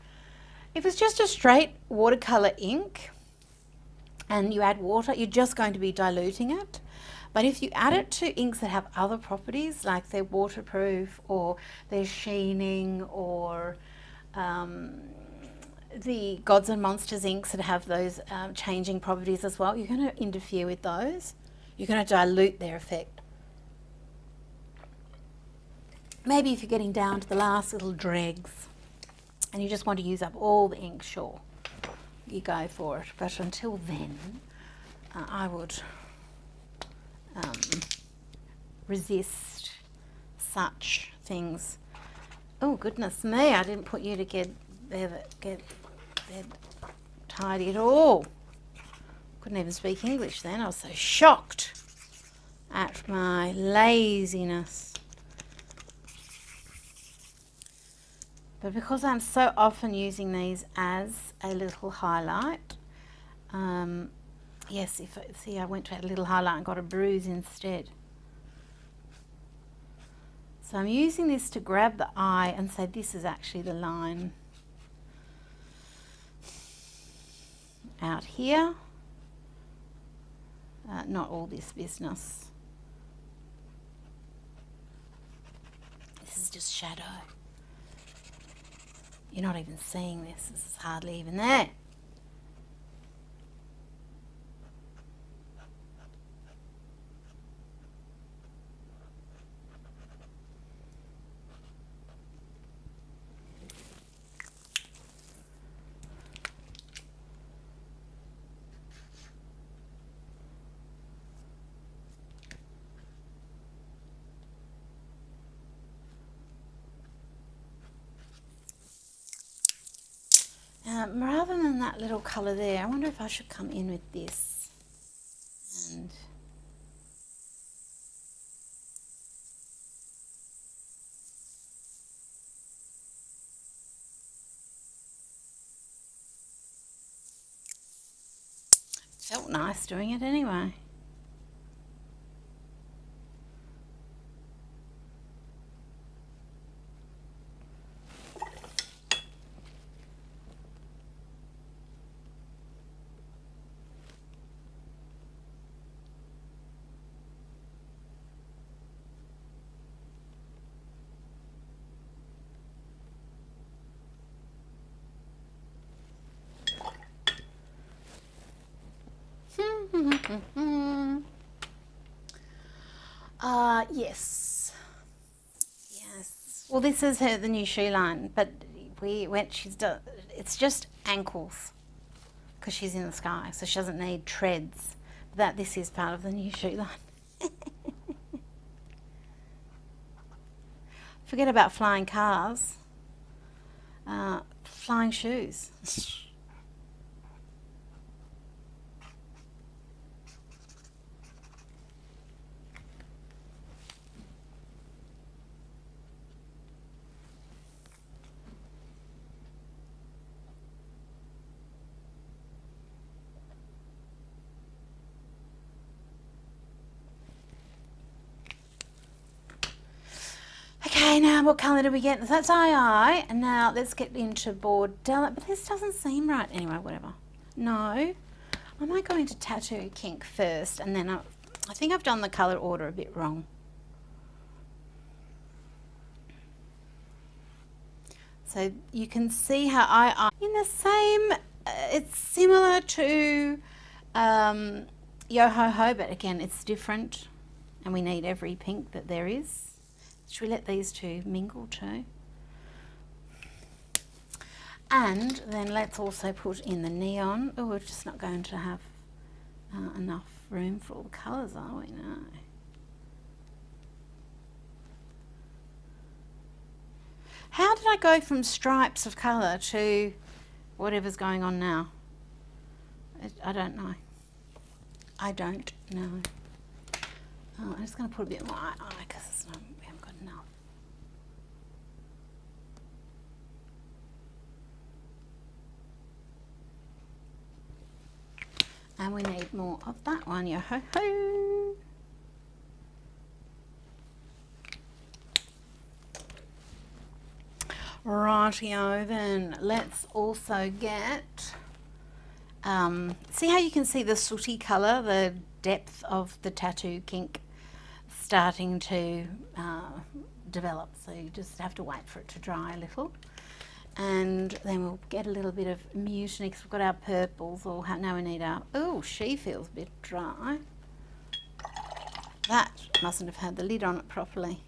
if it's just a straight watercolour ink and you add water, you're just going to be diluting it. But if you add it to inks that have other properties, like they're waterproof or they're sheening, or the Gods and Monsters inks that have those changing properties as well, you're going to interfere with those. You're going to dilute their effect. Maybe if you're getting down to the last little dregs and you just want to use up all the ink, sure, you go for it. But until then, I would resist such things. Oh, goodness me, I didn't put you to there that get tidy at all. Couldn't even speak English then. I was so shocked at my laziness. But because I'm so often using these as a little highlight, yes, see, I went to add a little highlight and got a bruise instead. So I'm using this to grab the eye and say this is actually the line out here. Not all this business. This is just shadow. You're not even seeing this. This is hardly even there. Rather than that little colour there, I wonder if I should come in with this. And felt nice doing it anyway. Yes. Yes. Well, this is the new shoe line, but it's just ankles because she's in the sky, so she doesn't need treads. This is part of the new shoe line. Forget about flying cars. Flying shoes. Okay, now what colour do we get? That's II, and now let's get into Bordello. But this doesn't seem right. Anyway, whatever. No, I might go into Tattoo Kink first, and then I think I've done the colour order a bit wrong. So you can see how in the same, it's similar to Yo Ho Ho, but again, it's different, and we need every pink that there is. Should we let these two mingle too? And then let's also put in the neon. Oh, we're just not going to have enough room for all the colours, are we? No. How did I go from stripes of colour to whatever's going on now? I don't know. I don't know. Oh, I'm just going to put a bit more eye because we haven't got enough. And we need more of that one, yo ho ho. Rightio, then let's also get, see how you can see the sooty colour, the depth of the Tattoo Kink starting to develop, so you just have to wait for it to dry a little, and then we'll get a little bit of mutiny because we've got our purples. Or now we need our, oh, she feels a bit dry. That mustn't have had the lid on it properly,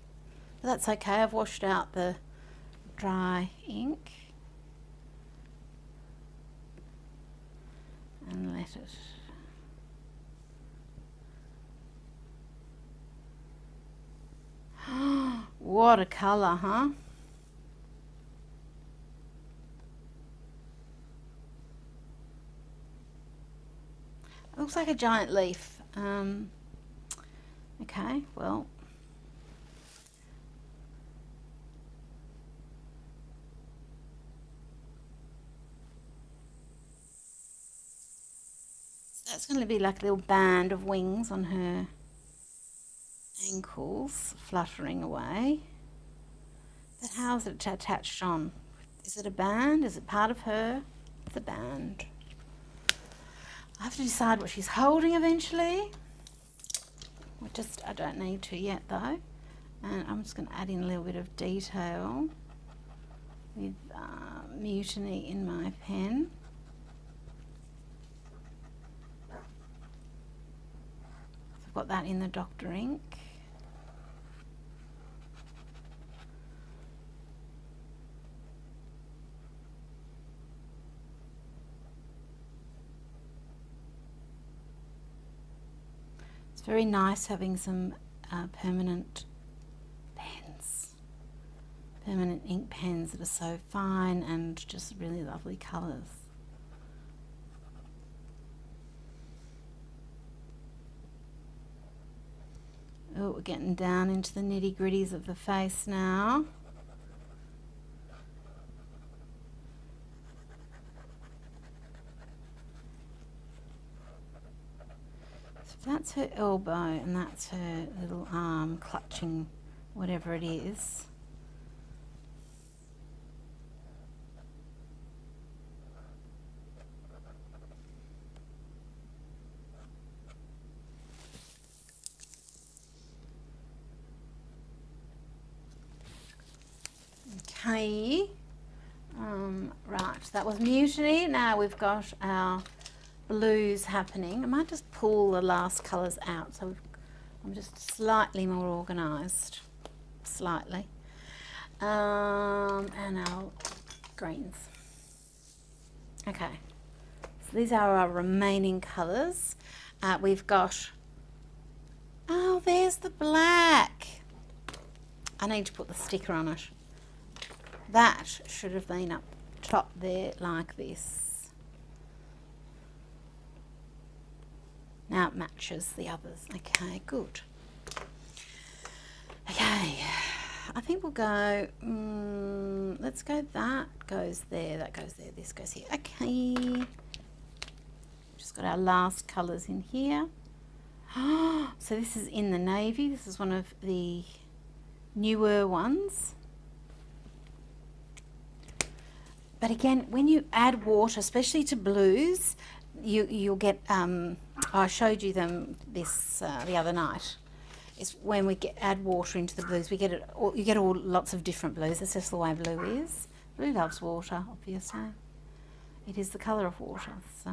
but that's okay. I've washed out the dry ink and let it what a colour, huh? Looks like a giant leaf. Okay, well. That's going to be like a little band of wings on her ankles, fluttering away. But how is it attached on? Is it a band? Is it part of her? It's a band. I have to decide what she's holding eventually. I don't need to yet though. And I'm just going to add in a little bit of detail with Mutiny in my pen. So I've got that in the Dr. Ink. It's very nice having some permanent ink pens that are so fine and just really lovely colours. Oh, we're getting down into the nitty-gritties of the face now. So that's her elbow and that's her little arm clutching whatever it is. Okay, right, that was Mutiny. Now we've got our blues happening. I might just pull the last colours out so I'm just slightly more organised, slightly. And our greens. Okay, so these are our remaining colours. We've got, oh, there's the black. I need to put the sticker on it. That should have been up top there like this. Now it matches the others. Okay, good. Okay, I think we'll go, let's go, that goes there, that goes there, this goes here. Okay, just got our last colours in here. So this is in the navy. This is one of the newer ones. But again, when you add water, especially to blues, you'll get, I showed you them this the other night. It's when we add water into the blues, you get lots of different blues. That's just the way blue is. Blue loves water, obviously. It is the colour of water, so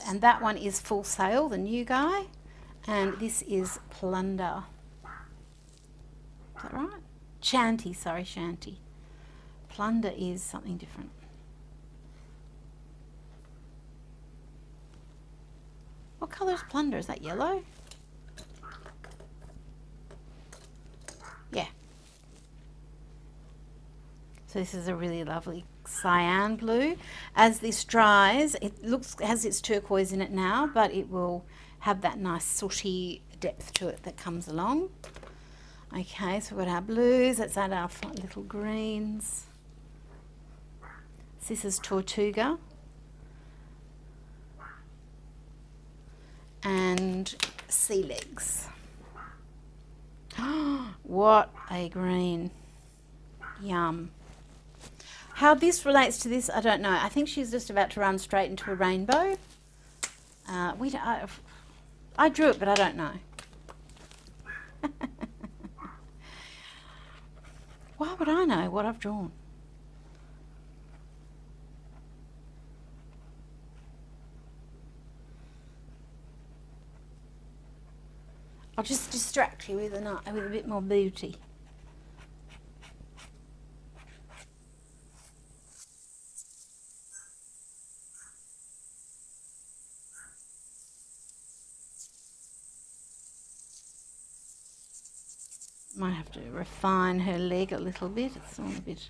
and that one is Full Sail, the new guy, and this is Plunder. Is that right? Shanty, sorry, Shanty. Plunder is something different. What colour is Plunder? Is that yellow? Yeah. So this is a really lovely cyan blue. As this dries, it has its turquoise in it now, but it will have that nice sooty depth to it that comes along. Okay, so we've got our blues. Let's add our little greens. This is Tortuga. And Sea Legs. What a green. Yum. How this relates to this, I don't know. I think she's just about to run straight into a rainbow. I drew it, but I don't know. Why would I know what I've drawn? I'll just distract you with a bit more beauty. Might have to refine her leg a little bit. It's all a bit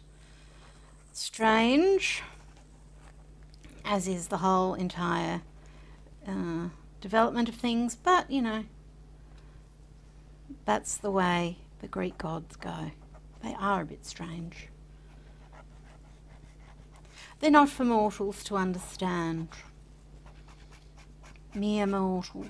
strange. as is the whole entire development of things, but you know, that's the way the Greek gods go. They are a bit strange. They're not for mortals to understand. Mere mortals.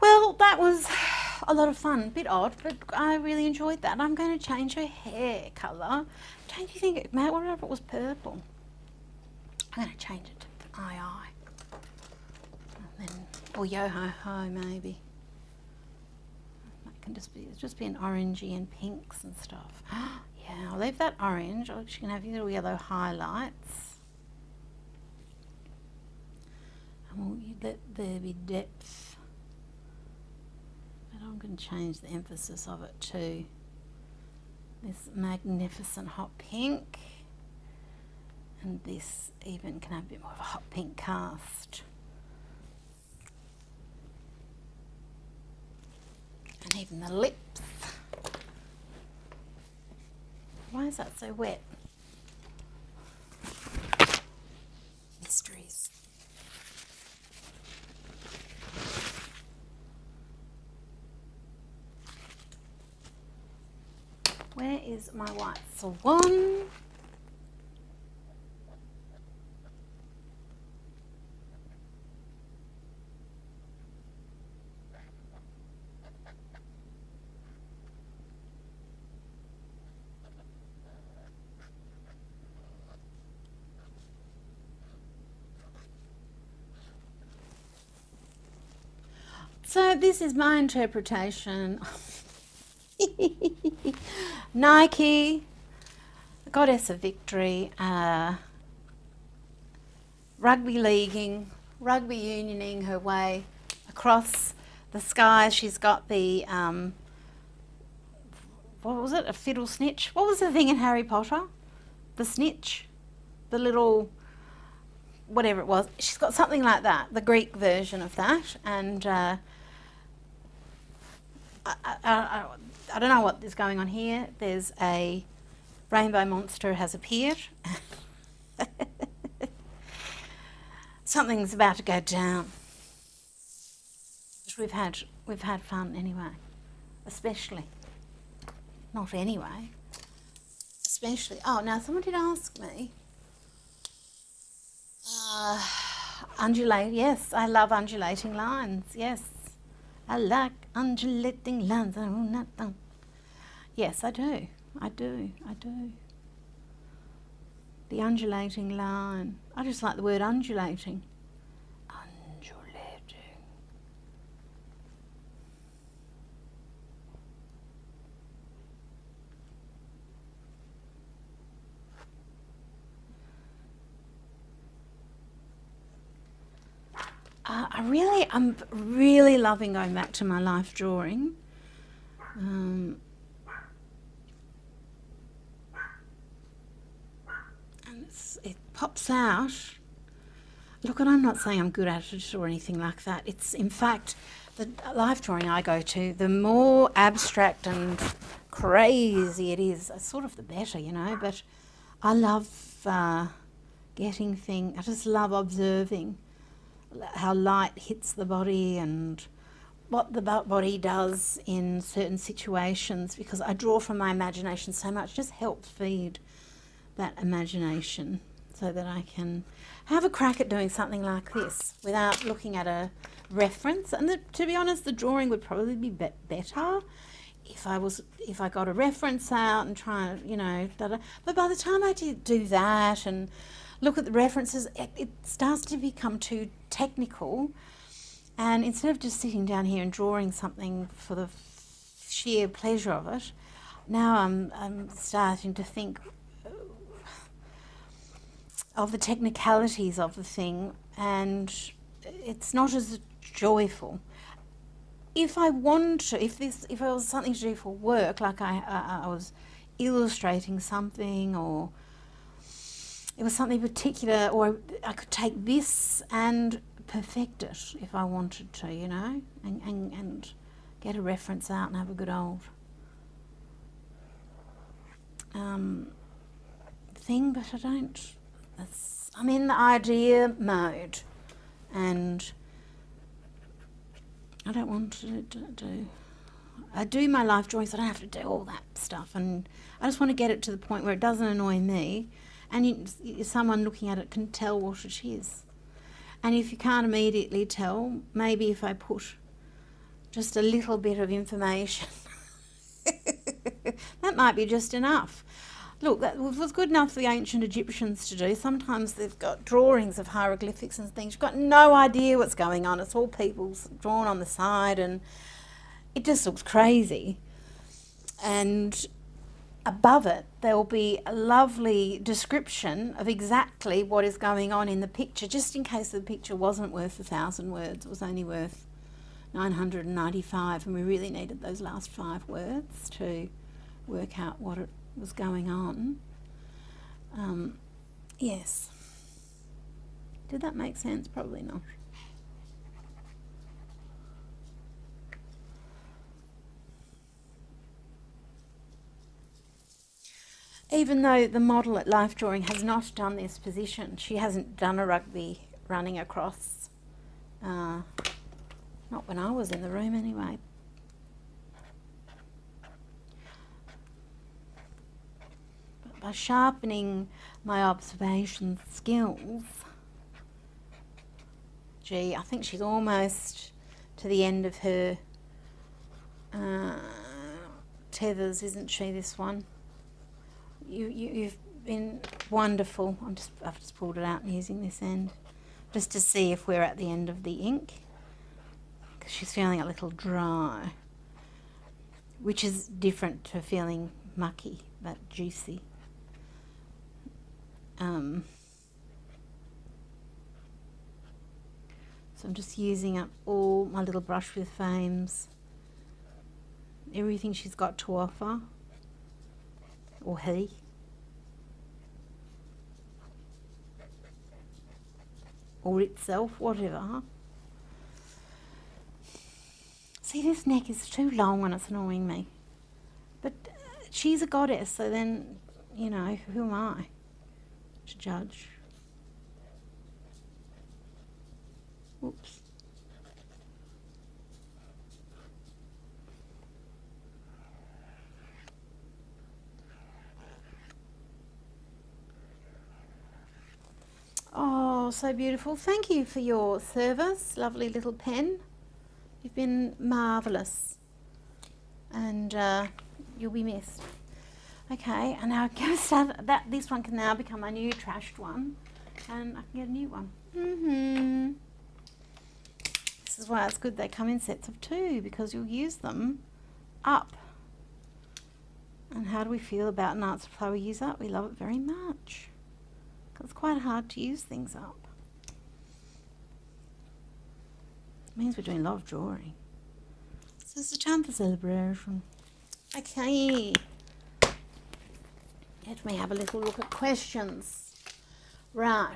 Well, that was a lot of fun. A bit odd, but I really enjoyed that. I'm going to change her hair colour. Don't you think it, Matt, what if it was purple? I'm going to change it to eye. And then, or yo-ho-ho maybe. That can just be an orangey and pinks and stuff. Yeah, I'll leave that orange. She can have little yellow highlights. And we'll let there be depth. I'm going to change the emphasis of it to this magnificent hot pink, and this even can have a bit more of a hot pink cast, and even the lips. Why is that so wet? Mysteries. Where is my white swan? So this is my interpretation. Nike, the goddess of victory, rugby leaguing, rugby unioning her way across the sky. She's got the, what was it, a fiddle snitch? What was the thing in Harry Potter? The snitch? The little, whatever it was. She's got something like that, the Greek version of that, and I don't know what is going on here. There's a rainbow monster has appeared. Something's about to go down. We've had fun anyway. Especially. Not anyway. Especially. Oh, now someone did ask me. Undulate. Yes, I love undulating lines. Yes. I like undulating lines. Yes, I do. I do. The undulating line. I just like the word undulating. Undulating. I'm really loving going back to my life drawing. And it pops out. Look, and I'm not saying I'm good at it or anything like that. It's, in fact, the life drawing I go to, the more abstract and crazy it is, sort of the better, you know. But I love getting things. I just love observing how light hits the body and what the body does in certain situations, because I draw from my imagination so much. It just helps feed that imagination so that I can have a crack at doing something like this without looking at a reference. And to be honest, the drawing would probably be better if I got a reference out and try, you know, but by the time I do that and look at the references, it starts to become too technical, and instead of just sitting down here and drawing something for the sheer pleasure of it, now I'm starting to think of the technicalities of the thing, and it's not as joyful. if I want to, if it was something to do for work, like I was illustrating something, or it was something particular, or I could take this and perfect it if I wanted to, you know, and get a reference out and have a good old thing. But I don't. I'm in the idea mode, and I don't want to do. I do my life drawings, so I don't have to do all that stuff, and I just want to get it to the point where it doesn't annoy me, and someone looking at it can tell what it is. And if you can't immediately tell, maybe if I put just a little bit of information, that might be just enough. Look, that was good enough for the ancient Egyptians to do. Sometimes they've got drawings of hieroglyphics and things. You've got no idea what's going on. It's all people's drawn on the side, and it just looks crazy. And above it, there will be a lovely description of exactly what is going on in the picture, just in case the picture wasn't worth 1,000 words. It was only worth 995, and we really needed those last 5 words to work out what it was going on. Yes. Did that make sense? Probably not. Even though the model at Life Drawing has not done this position, she hasn't done a rugby running across. Not when I was in the room anyway. But by sharpening my observation skills, gee, I think she's almost to the end of her tethers, isn't she, this one? You've been wonderful. I've just pulled it out and using this end just to see if we're at the end of the ink, because she's feeling a little dry, which is different to feeling mucky but juicy. So I'm just using up all my little brush with frames, everything she's got to offer, or he, or itself, whatever. See, this neck is too long and it's annoying me. But she's a goddess, so then, you know, who am I to judge? Oops. Oh, so beautiful. Thank you for your service. Lovely little pen. You've been marvellous. And you'll be missed. Okay, and now I'm going to start that. This one can now become my new trashed one. And I can get a new one. This is why it's good they come in sets of 2, because you'll use them up. And how do we feel about an art supply we use up? We love it very much. It's quite hard to use things up. It means we're doing a lot of drawing. So it's a time for celebration. Okay. Let me have a little look at questions. Right.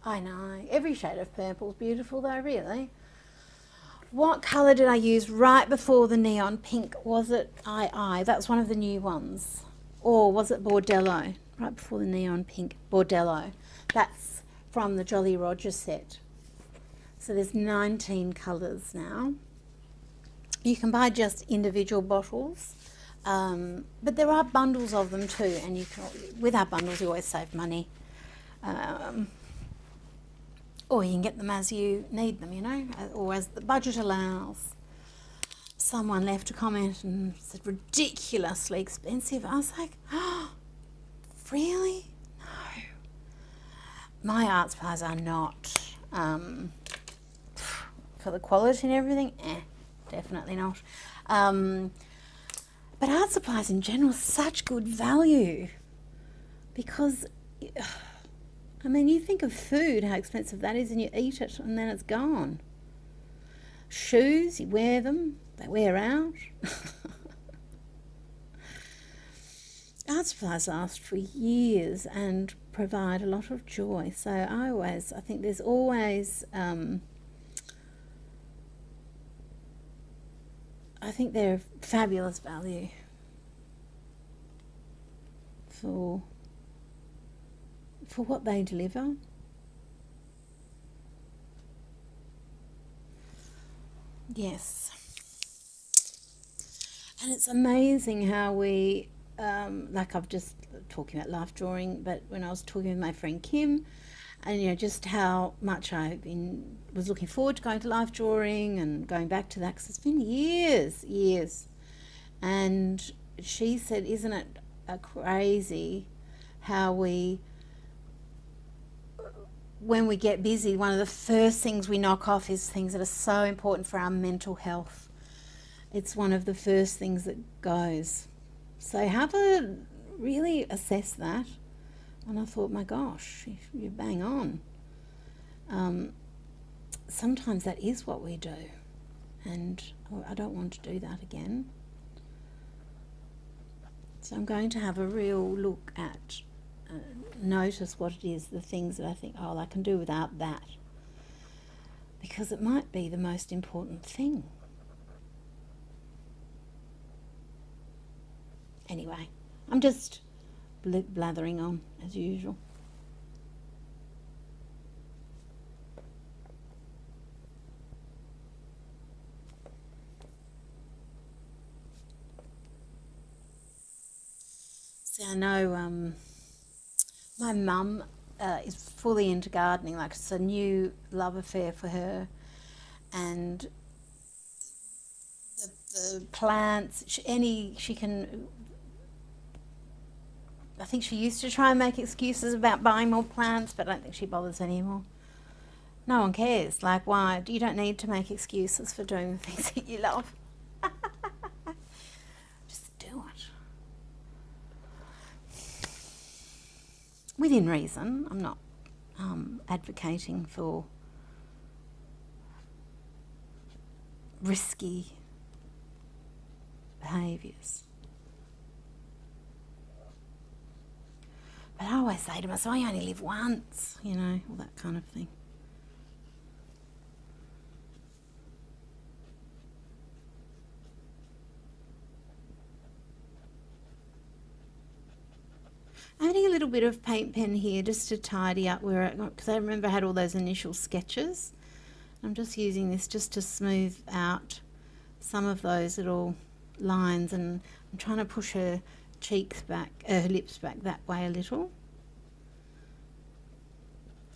I know. Every shade of purple is beautiful though, really. What colour did I use right before the neon pink? Was it II? That's one of the new ones. Or was it Bordello? Right before the neon pink, Bordello. That's from the Jolly Roger set. So there's 19 colours now. You can buy just individual bottles, but there are bundles of them too, and you can, with our bundles you always save money. Or you can get them as you need them, you know, or as the budget allows. Someone left a comment and said ridiculously expensive. I was like, oh, really? No. My art supplies are not, for the quality and everything, definitely not. But art supplies in general are such good value, because, I mean, you think of food, how expensive that is, and you eat it and then it's gone. Shoes, you wear them, they wear out. Art supplies last for years and provide a lot of joy. So I think there's always, I think they're fabulous value for what they deliver. Yes. And it's amazing how we, like I've just talking about life drawing, but when I was talking with my friend Kim, and you know, just how much was looking forward to going to life drawing and going back to that, because it's been years. And she said, isn't it crazy how when we get busy, one of the first things we knock off is things that are so important for our mental health. It's one of the first things that goes. So have a really assess that. And I thought, my gosh, you bang on. Sometimes that is what we do. And I don't want to do that again. So I'm going to have a real look at, notice what it is, the things that I think, oh, I can do without that. Because it might be the most important thing. Anyway, I'm just blathering on as usual. See, I know my mum is fully into gardening, like it's a new love affair for her, and the plants, she can, I think she used to try and make excuses about buying more plants, but I don't think she bothers anymore. No one cares. Like, why? You don't need to make excuses for doing the things that you love. Just do it. Within reason. I'm not advocating for risky behaviours. But I always say to myself, I only live once, you know, all that kind of thing. I'm adding a little bit of paint pen here just to tidy up where because I remember I had all those initial sketches. I'm just using this just to smooth out some of those little lines, and I'm trying to push her cheeks back, her lips back that way a little.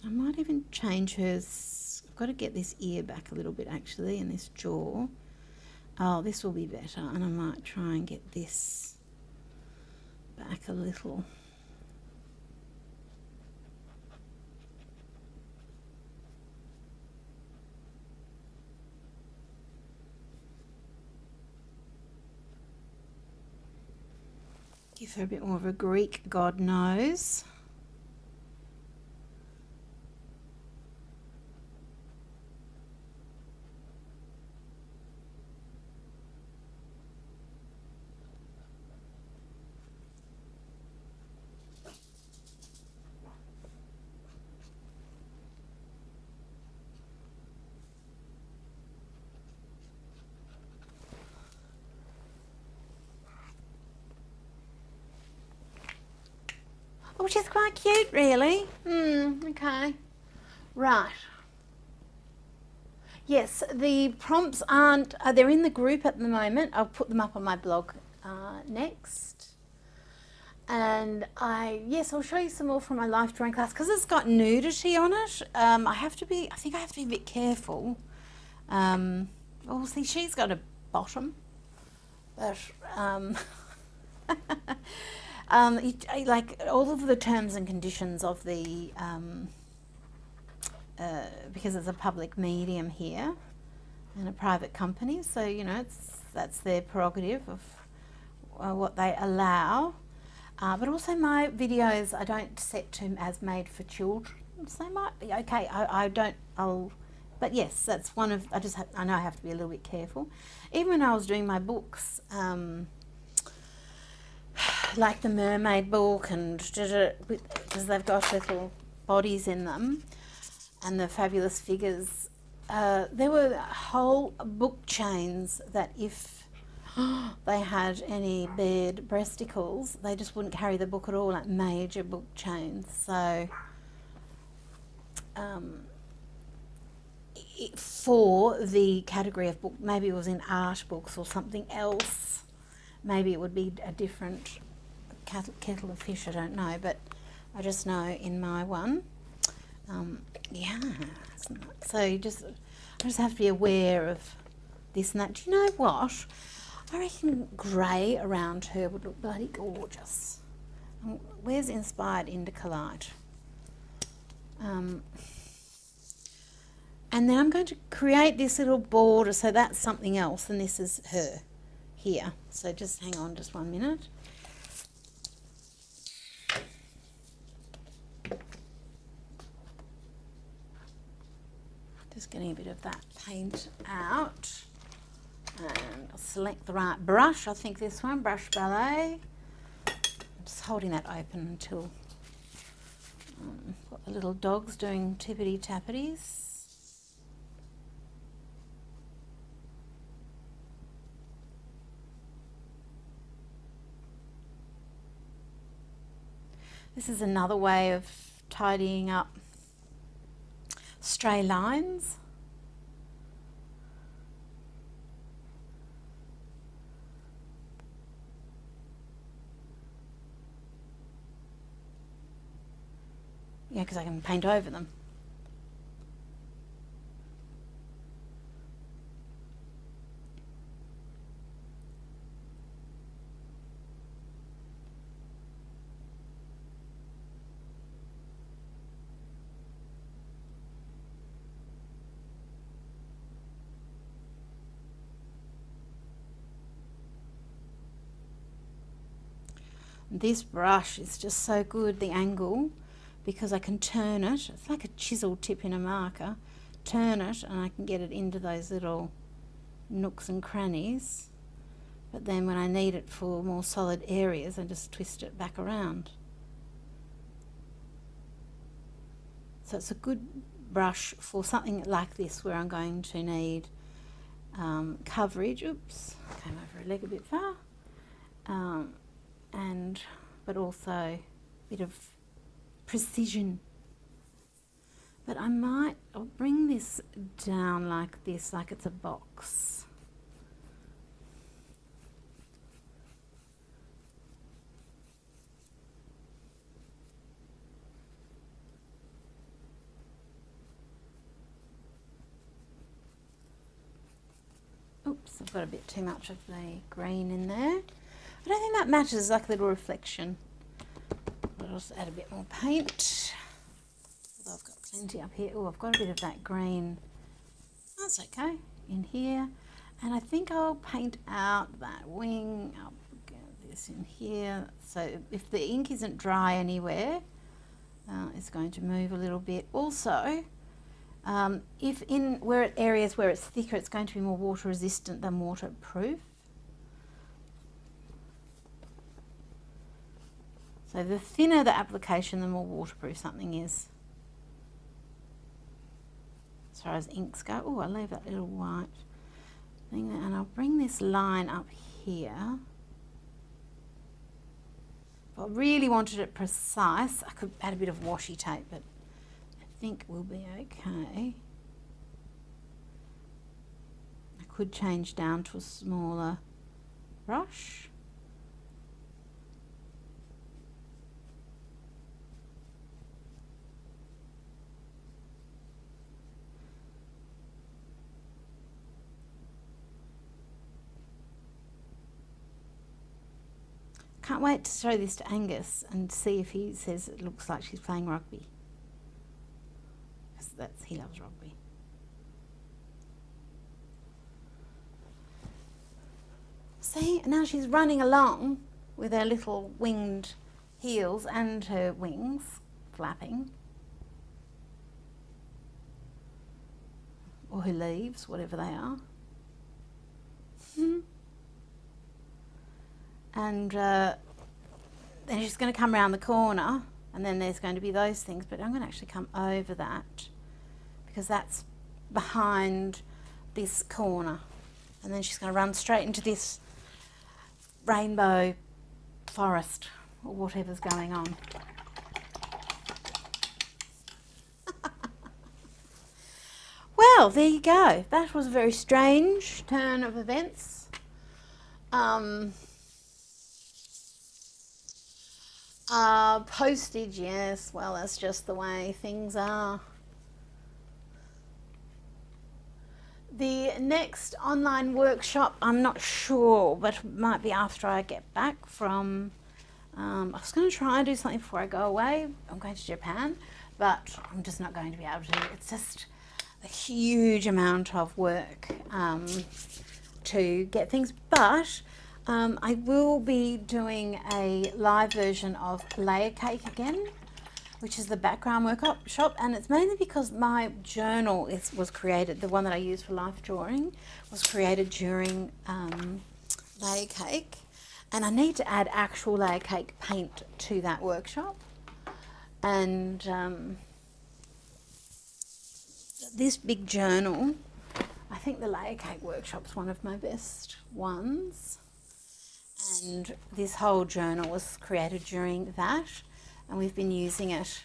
I might even change hers. I've got to get this ear back a little bit actually, and this jaw. Oh, this will be better, and I might try and get this back a little. Give her a bit more of a Greek god nose. Which is quite cute, really. Okay. Right. Yes, the prompts aren't, they're in the group at the moment. I'll put them up on my blog next. And yes, I'll show you some more from my life drawing class, because it's got nudity on it. I think I have to be a bit careful. Oh, see, she's got a bottom, but like all of the terms and conditions of the because it's a public medium here and a private company, so you know that's their prerogative of what they allow. But also my videos I don't set to as made for children, so they might be okay. I'll But yes, that's one of, I know I have to be a little bit careful. Even when I was doing my books, like the mermaid book, and because they've got little bodies in them, and the fabulous figures, there were whole book chains that if they had any bared breasticles, they just wouldn't carry the book at all, like major book chains. So for the category of book, maybe it was in art books or something else, maybe it would be a different kettle of fish, I don't know, but I just know in my one, yeah, so I just have to be aware of this and that. Do you know what? I reckon grey around her would look bloody gorgeous. Where's Inspired Indica-lite? And then I'm going to create this little border, so that's something else, and this is her here. So just hang on just 1 minute. Just getting a bit of that paint out. And I'll select the right brush. I think this one, Brush Ballet. I'm just holding that open until got the little dogs doing tippity tappities. This is another way of tidying up stray lines. Yeah, because I can paint over them. This brush is just so good, the angle, because I can turn it. It's like a chisel tip in a marker. Turn it and I can get it into those little nooks and crannies. But then when I need it for more solid areas, I just twist it back around. So it's a good brush for something like this where I'm going to need coverage. Oops, came over a leg a bit far. But also a bit of precision. But I'll bring this down like this, like it's a box. Oops, I've got a bit too much of the green in there. I don't think that matters, like a little reflection. I'll just add a bit more paint. Although I've got plenty up here. Oh, I've got a bit of that green. That's okay. In here. And I think I'll paint out that wing. I'll get this in here. So if the ink isn't dry anywhere, it's going to move a little bit. Also, if in areas where it's thicker, it's going to be more water resistant than waterproof. So the thinner the application, the more waterproof something is. As far as inks go, oh, I'll leave that little white thing there, and I'll bring this line up here. If I really wanted it precise, I could add a bit of washi tape, but I think we'll be okay. I could change down to a smaller brush. Can't wait to show this to Angus and see if he says it looks like she's playing rugby. Because he loves rugby. See, now she's running along with her little winged heels and her wings flapping. or her leaves, whatever they are. And then she's going to come around the corner, and then there's going to be those things, but I'm going to actually come over that because that's behind this corner, and then she's going to run straight into this rainbow forest or whatever's going on. Well, there you go. That was a very strange turn of events. Postage, yes, well, that's just the way things are. The next online workshop, I'm not sure, but it might be after I get back from, I was going to try and do something before I go away. I'm going to Japan, but I'm just not going to be able to. It's just a huge amount of work to get things, but I will be doing a live version of Layer Cake again, which is the background workshop, and it's mainly because my journal was created, the one that I use for life drawing, was created during Layer Cake, and I need to add actual Layer Cake paint to that workshop. And this big journal, I think the Layer Cake workshop's one of my best ones, and this whole journal was created during that, and we've been using it,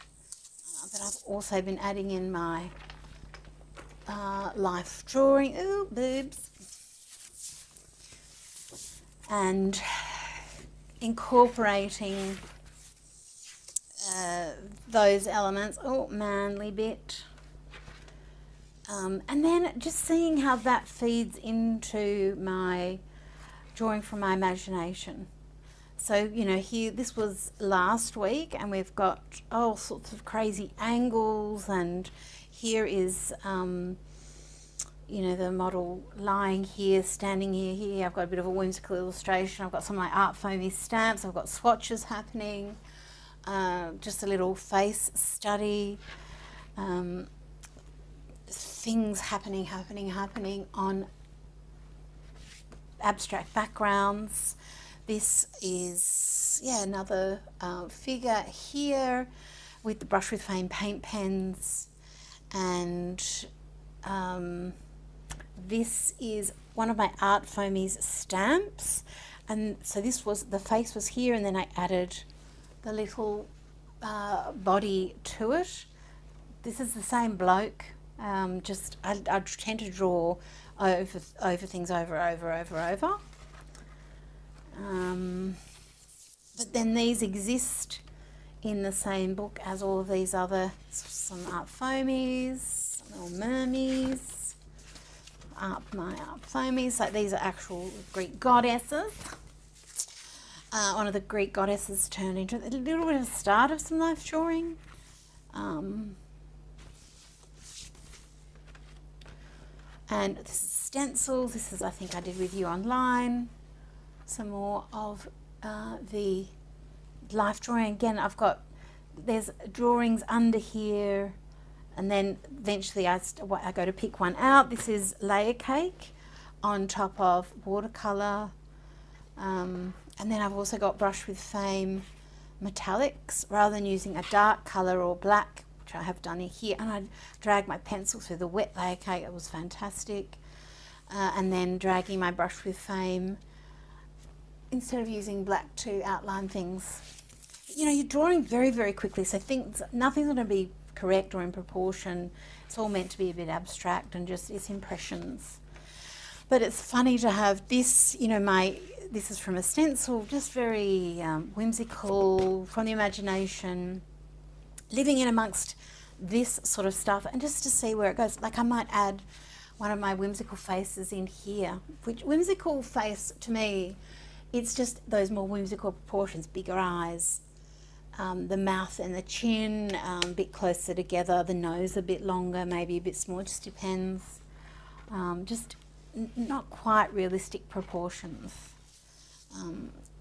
but I've also been adding in my life drawing, ooh, boobs, and incorporating those elements, oh, manly bit, and then just seeing how that feeds into my drawing from my imagination. So, you know, here, this was last week, and we've got all sorts of crazy angles, and here is, you know, the model lying here, standing here. I've got a bit of a whimsical illustration. I've got some of my art foamy stamps. I've got swatches happening, just a little face study, things happening on abstract backgrounds. This is, yeah, another figure here with the brush with flame paint pens, and this is one of my art foamies stamps, and so this was, the face was here, and then I added the little body to it. This is the same bloke, just I tend to draw over things over. But then these exist in the same book as all of these other, some art foamies, some little mermies, my art foamies. Like these are actual Greek goddesses. One of the Greek goddesses turned into a little bit of a start of some life drawing. And this is stencils. This is, I think I did with you online. Some more of the life drawing. Again, I've got, there's drawings under here, and then eventually I go to pick one out. This is Layer Cake on top of watercolour, and then I've also got brush with flame metallics, rather than using a dark colour or black, which I have done in here, and I dragged my pencil through the wet Layer Cake. It was fantastic. And then dragging my brush with flame, instead of using black to outline things. You know, you're drawing very, very quickly, so nothing's going to be correct or in proportion. It's all meant to be a bit abstract and just it's impressions. But it's funny to have this, you know, this is from a stencil, just very whimsical, from the imagination, living in amongst this sort of stuff, and just to see where it goes. Like I might add one of my whimsical faces in here, which whimsical face to me, it's just those more whimsical proportions, bigger eyes, the mouth and the chin a bit closer together, the nose a bit longer, maybe a bit smaller, just depends. Just not quite realistic proportions.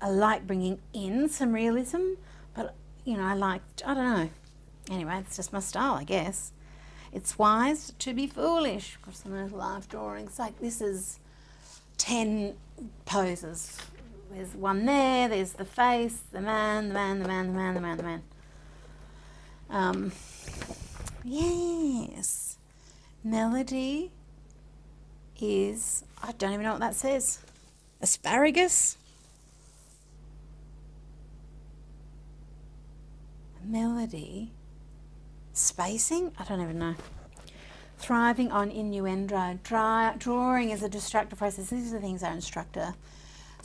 I like bringing in some realism, but you know, I don't know. Anyway, it's just my style, I guess. It's wise to be foolish. Got some of those life drawings. Like this is 10 poses. There's one there, there's the face, the man, the man, the man, the man, the man, the man. Yes. Melody is, I don't even know what that says. Asparagus? Melody. Spacing? I don't even know. Thriving on innuendo. Drawing is a distractor process. These are the things our instructor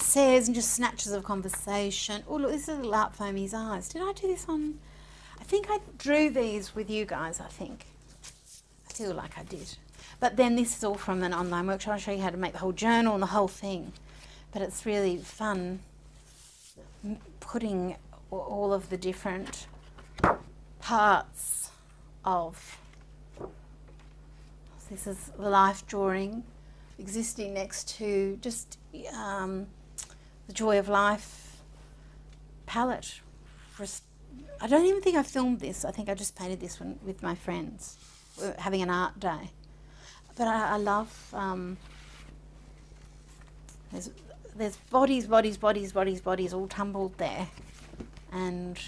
says, and just snatches of conversation. Oh, look, this is a little art foamy's eyes. Did I do this on? I think I drew these with you guys, I think. I feel like I did. But then this is all from an online workshop. I'll show you how to make the whole journal and the whole thing. But it's really fun putting all of the different parts of. This is the life drawing existing next to just the Joy of Life palette. I don't even think I filmed this. I think I just painted this one with my friends. We're having an art day. But I love, there's bodies all tumbled there. And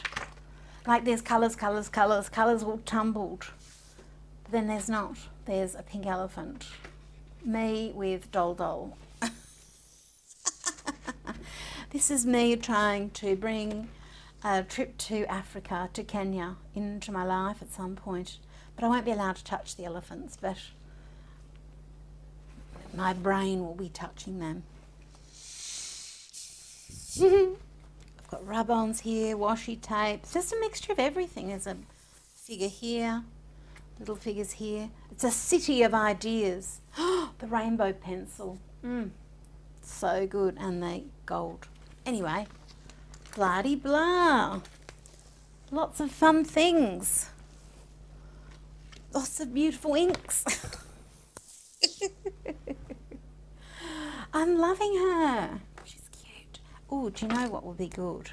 like there's colours all tumbled. But then there's not. There's a pink elephant. Me with doll. This is me trying to bring a trip to Africa, to Kenya, into my life at some point. But I won't be allowed to touch the elephants, but my brain will be touching them. I've got rub-ons here, washi tapes, just a mixture of everything. There's a figure here, little figures here. It's a city of ideas. The rainbow pencil. So good. And the gold. Anyway, blah-de-blah. Lots of fun things. Lots of beautiful inks. I'm loving her. She's cute. Oh, do you know what will be good?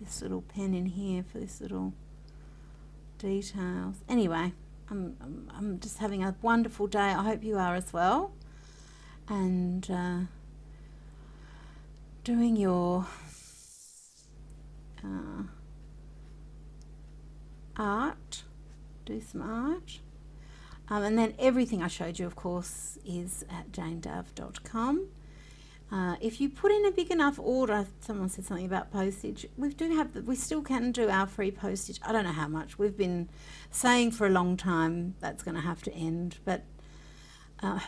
This little pen in here for this little details. Anyway, I'm just having a wonderful day. I hope you are as well. And doing your art. Do some art. And then everything I showed you, of course, is at janedav.com. If you put in a big enough order, someone said something about postage. We still can do our free postage. I don't know how much. We've been saying for a long time that's going to have to end, but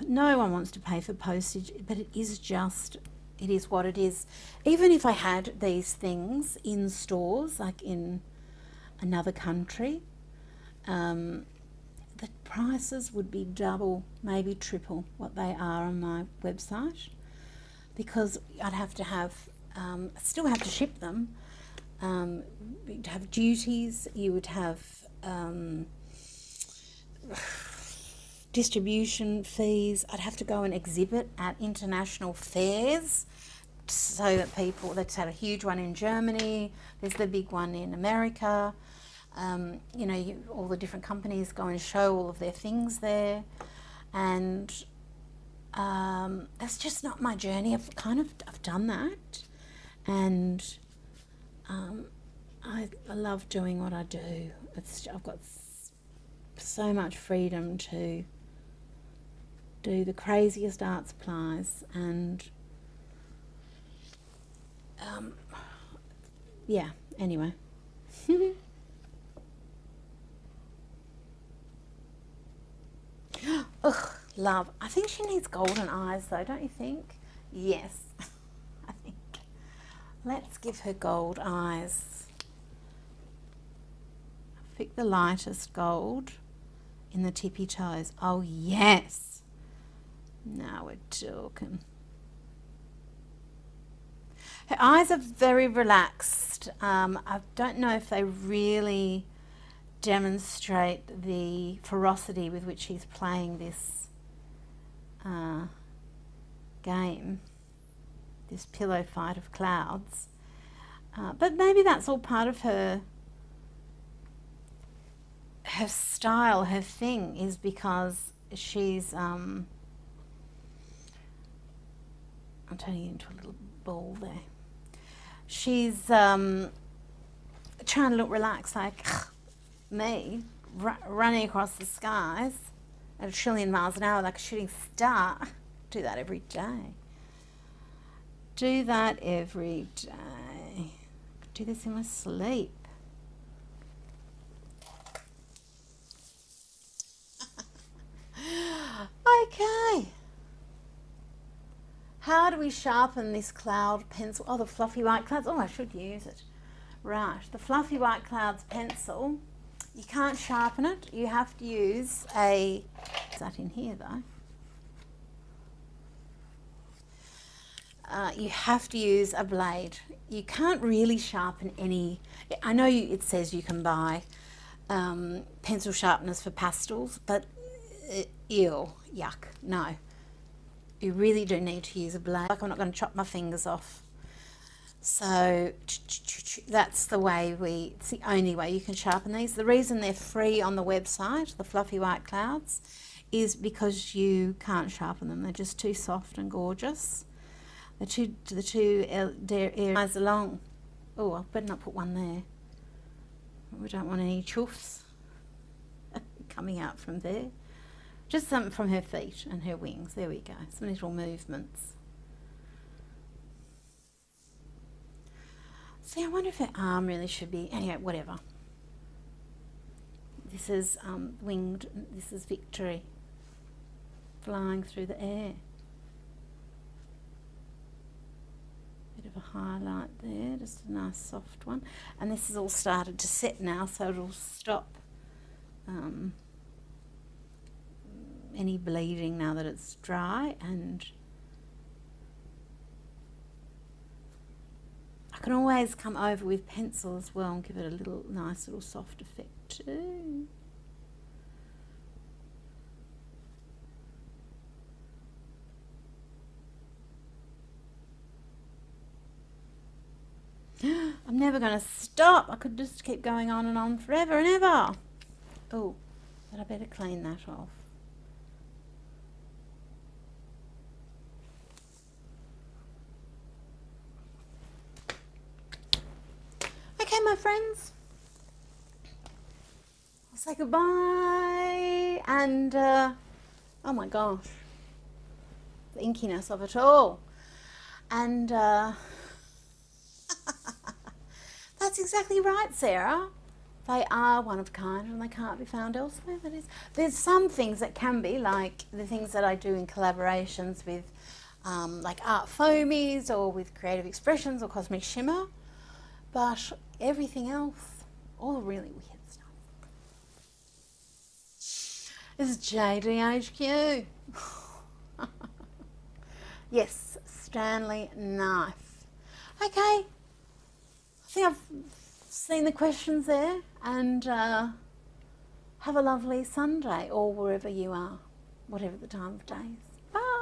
no one wants to pay for postage. But it is what it is. Even if I had these things in stores, like in another country, the prices would be double, maybe triple what they are on my website. Because I'd have to have, still have to ship them. You'd have duties, you would have distribution fees. I'd have to go and exhibit at international fairs so that people, they've had a huge one in Germany, there's the big one in America. You know, all the different companies go and show all of their things there. And that's just not my journey. I've done that, and I love doing what I do. I've got so much freedom to do the craziest art supplies, and yeah. Anyway. Ugh. Love. I think she needs golden eyes though, don't you think? Yes, I think. Let's give her gold eyes. Pick the lightest gold in the tippy toes. Oh yes. Now we're talking. Her eyes are very relaxed. I don't know if they really demonstrate the ferocity with which she's playing this game, this pillow fight of clouds, but maybe that's all part of her her style, her thing is because she's, I'm turning it into a little ball there. She's trying to look relaxed like me, running across the skies at 1 trillion miles an hour like a shooting star. Do that every day. Do that every day. Do this in my sleep. Okay. How do we sharpen this cloud pencil? Oh, the fluffy white clouds. Oh, I should use it. Right, the fluffy white clouds pencil. You can't sharpen it. You have to use a... Is that in here though? You have to use a blade. You can't really sharpen any... I know it says you can buy pencil sharpeners for pastels, but ew, yuck, no. You really do need to use a blade. Like, I'm not going to chop my fingers off. So that's the way it's the only way you can sharpen these. The reason they're free on the website, the fluffy white clouds, is because you can't sharpen them. They're just too soft and gorgeous. The two areas along. Oh, I better not put one there. We don't want any choofs coming out from there. Just something from her feet and her wings. There we go. Some little movements. See, I wonder if her arm really should be... Anyway, whatever. This is winged. This is Victory. Flying through the air. Bit of a highlight there. Just a nice soft one. And this has all started to set now, so it'll stop any bleeding now that it's dry. And I can always come over with pencil as well and give it a little nice little soft effect too. I'm never going to stop. I could just keep going on and on forever and ever. Oh, but I better clean that off. Okay, my friends, I'll say goodbye, and oh my gosh, the inkiness of it all, and that's exactly right, Sarah. They are one of a kind and they can't be found elsewhere. That is, there's some things that can be, like the things that I do in collaborations with like art foamies or with creative expressions or cosmic shimmer. But everything else, all really weird stuff. This is JDHQ. Yes, Stanley knife. Okay, I think I've seen the questions there, and have a lovely Sunday, or wherever you are, whatever the time of day is.